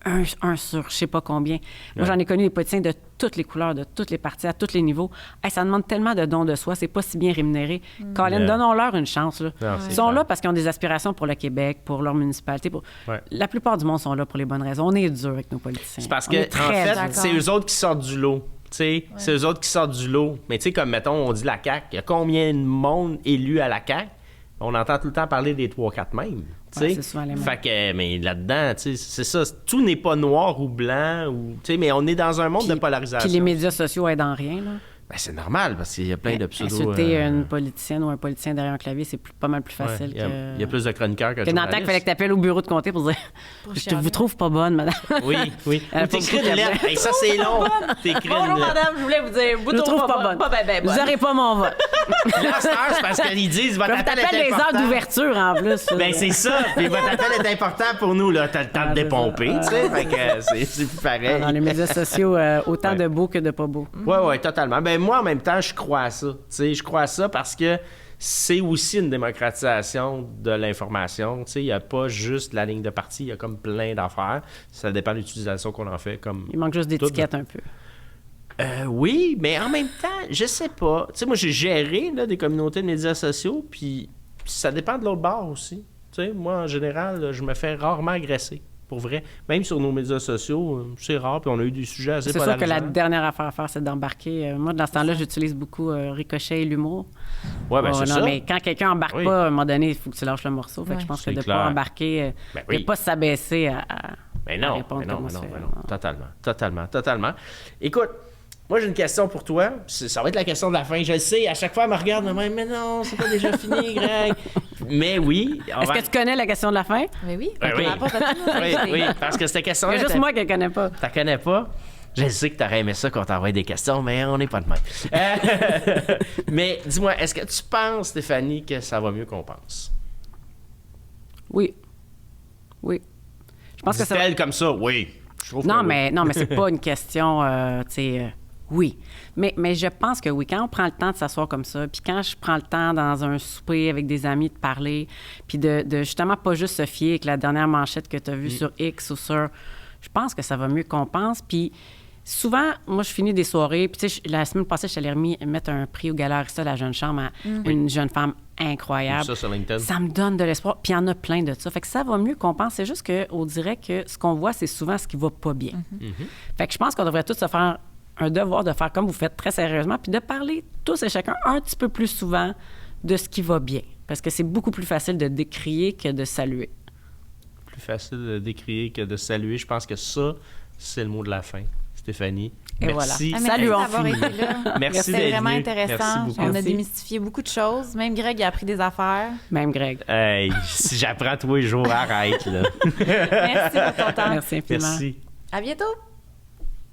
un sur je sais pas combien. Moi, j'en ai connu des politiciens de toutes les couleurs, de tous les partis, à tous les niveaux. Hey, ça demande tellement de dons de soi, c'est pas si bien rémunéré. Colin, donnons-leur une chance. Là. Ils sont là parce qu'ils ont des aspirations pour le Québec, pour leur municipalité. La plupart du monde sont là pour les bonnes raisons. On est dur avec nos politiciens. C'est parce que, en fait, c'est eux autres qui sortent du lot. C'est eux autres qui sortent du lot. Mais tu sais, comme, mettons, on dit la CAQ, il y a combien de monde élu à la CAQ? On entend tout le temps parler des 3-4 mêmes. C'est souvent les mêmes. Fait que, mais là-dedans, c'est ça. Tout n'est pas noir ou blanc, mais on est dans un monde de polarisation. Puis les médias sociaux aident en rien, là. Ben, c'est normal, parce qu'il y a plein de pseudo... Insulter une politicienne ou un politicien derrière un clavier, c'est pas mal plus facile que... Il y a plus de chroniqueurs que de journalistes. Dans le temps qu'il fallait que tu appelles au bureau de comté pour dire « Je vous trouve pas bonne, madame. » Oui. Ou t'écris une lettre. Hey, ça, c'est long. Bonjour, madame, je voulais vous dire « Vous trouve pas bonne. » Vous n'aurez pas mon vote. Là, c'est parce qu'ils disent « Votre appel est important. » les heures d'ouverture, en plus. Ben, c'est ça. Puis votre appel est important pour nous, là. T'as le temps de dépomper, tu sais. Fait que c'est plus pareil. Dans les médias sociaux, autant de beaux que de pas beaux. Oui, totalement. Ben, moi, en même temps, je crois à ça. Je crois à ça parce que c'est aussi une démocratisation de l'information. Il n'y a pas juste la ligne de parti, il y a comme plein d'affaires. Ça dépend de l'utilisation qu'on en fait. Comme il manque juste d'étiquette un peu. Oui, mais en même temps, je sais pas. Moi, j'ai géré là, des communautés de médias sociaux, puis ça dépend de l'autre bord aussi. Moi, en général, je me fais rarement agresser. Pour vrai. Même sur nos médias sociaux, c'est rare, puis on a eu des sujets assez polarisants. C'est sûr que la dernière affaire à faire, c'est d'embarquer. Moi, dans ce temps-là, j'utilise beaucoup Ricochet et l'humour. Oui, bien, c'est ça. Mais quand quelqu'un embarque pas, à un moment donné, il faut que tu lâches le morceau. Fait que je pense que de ne pas embarquer, de ne pas s'abaisser à répondre comme ça. Totalement. Écoute, moi, j'ai une question pour toi. Ça va être la question de la fin. Je le sais, à chaque fois, elle me regarde, mais non, c'est pas déjà fini, Greg. Mais oui. Est-ce que tu connais la question de la fin? Mais oui. Oui, parce que cette question-là... Il y a juste moi qui ne connais pas. Tu la connais pas? Je sais que tu aurais aimé ça qu'on t'envoie des questions, mais on n'est pas de même. Mais dis-moi, est-ce que tu penses, Stéphanie, que ça va mieux qu'on pense? Oui. Je pense que ça va... comme ça, oui. Non, mais c'est pas une question, oui. Mais je pense que oui, quand on prend le temps de s'asseoir comme ça, puis quand je prends le temps dans un souper avec des amis de parler, puis de justement pas juste se fier avec la dernière manchette que tu as vue sur X ou sur... Je pense que ça va mieux qu'on pense. Puis souvent, moi, je finis des soirées, puis tu sais, la semaine passée, je t'allais mettre un prix au Gala Arista, la jeune chambre, à une jeune femme incroyable. Ça sur LinkedIn. Ça me donne de l'espoir. Puis il y en a plein de ça. Fait que ça va mieux qu'on pense. C'est juste qu'on dirait que ce qu'on voit, c'est souvent ce qui va pas bien. Fait que je pense qu'on devrait tous se faire un devoir de faire comme vous faites très sérieusement, puis de parler tous et chacun un petit peu plus souvent de ce qui va bien. Parce que c'est beaucoup plus facile de décrier que de saluer. Plus facile de décrier que de saluer. Je pense que ça, c'est le mot de la fin. Stéphanie. Et merci. Voilà. Salut, d'avoir été là. Merci C'était vraiment venu. intéressant. Merci on a démystifié beaucoup de choses. Même Greg a appris des affaires. Même Greg. Hey, si j'apprends tous les jours, arrête, là. Merci pour ton temps. Merci infiniment. Merci. À bientôt.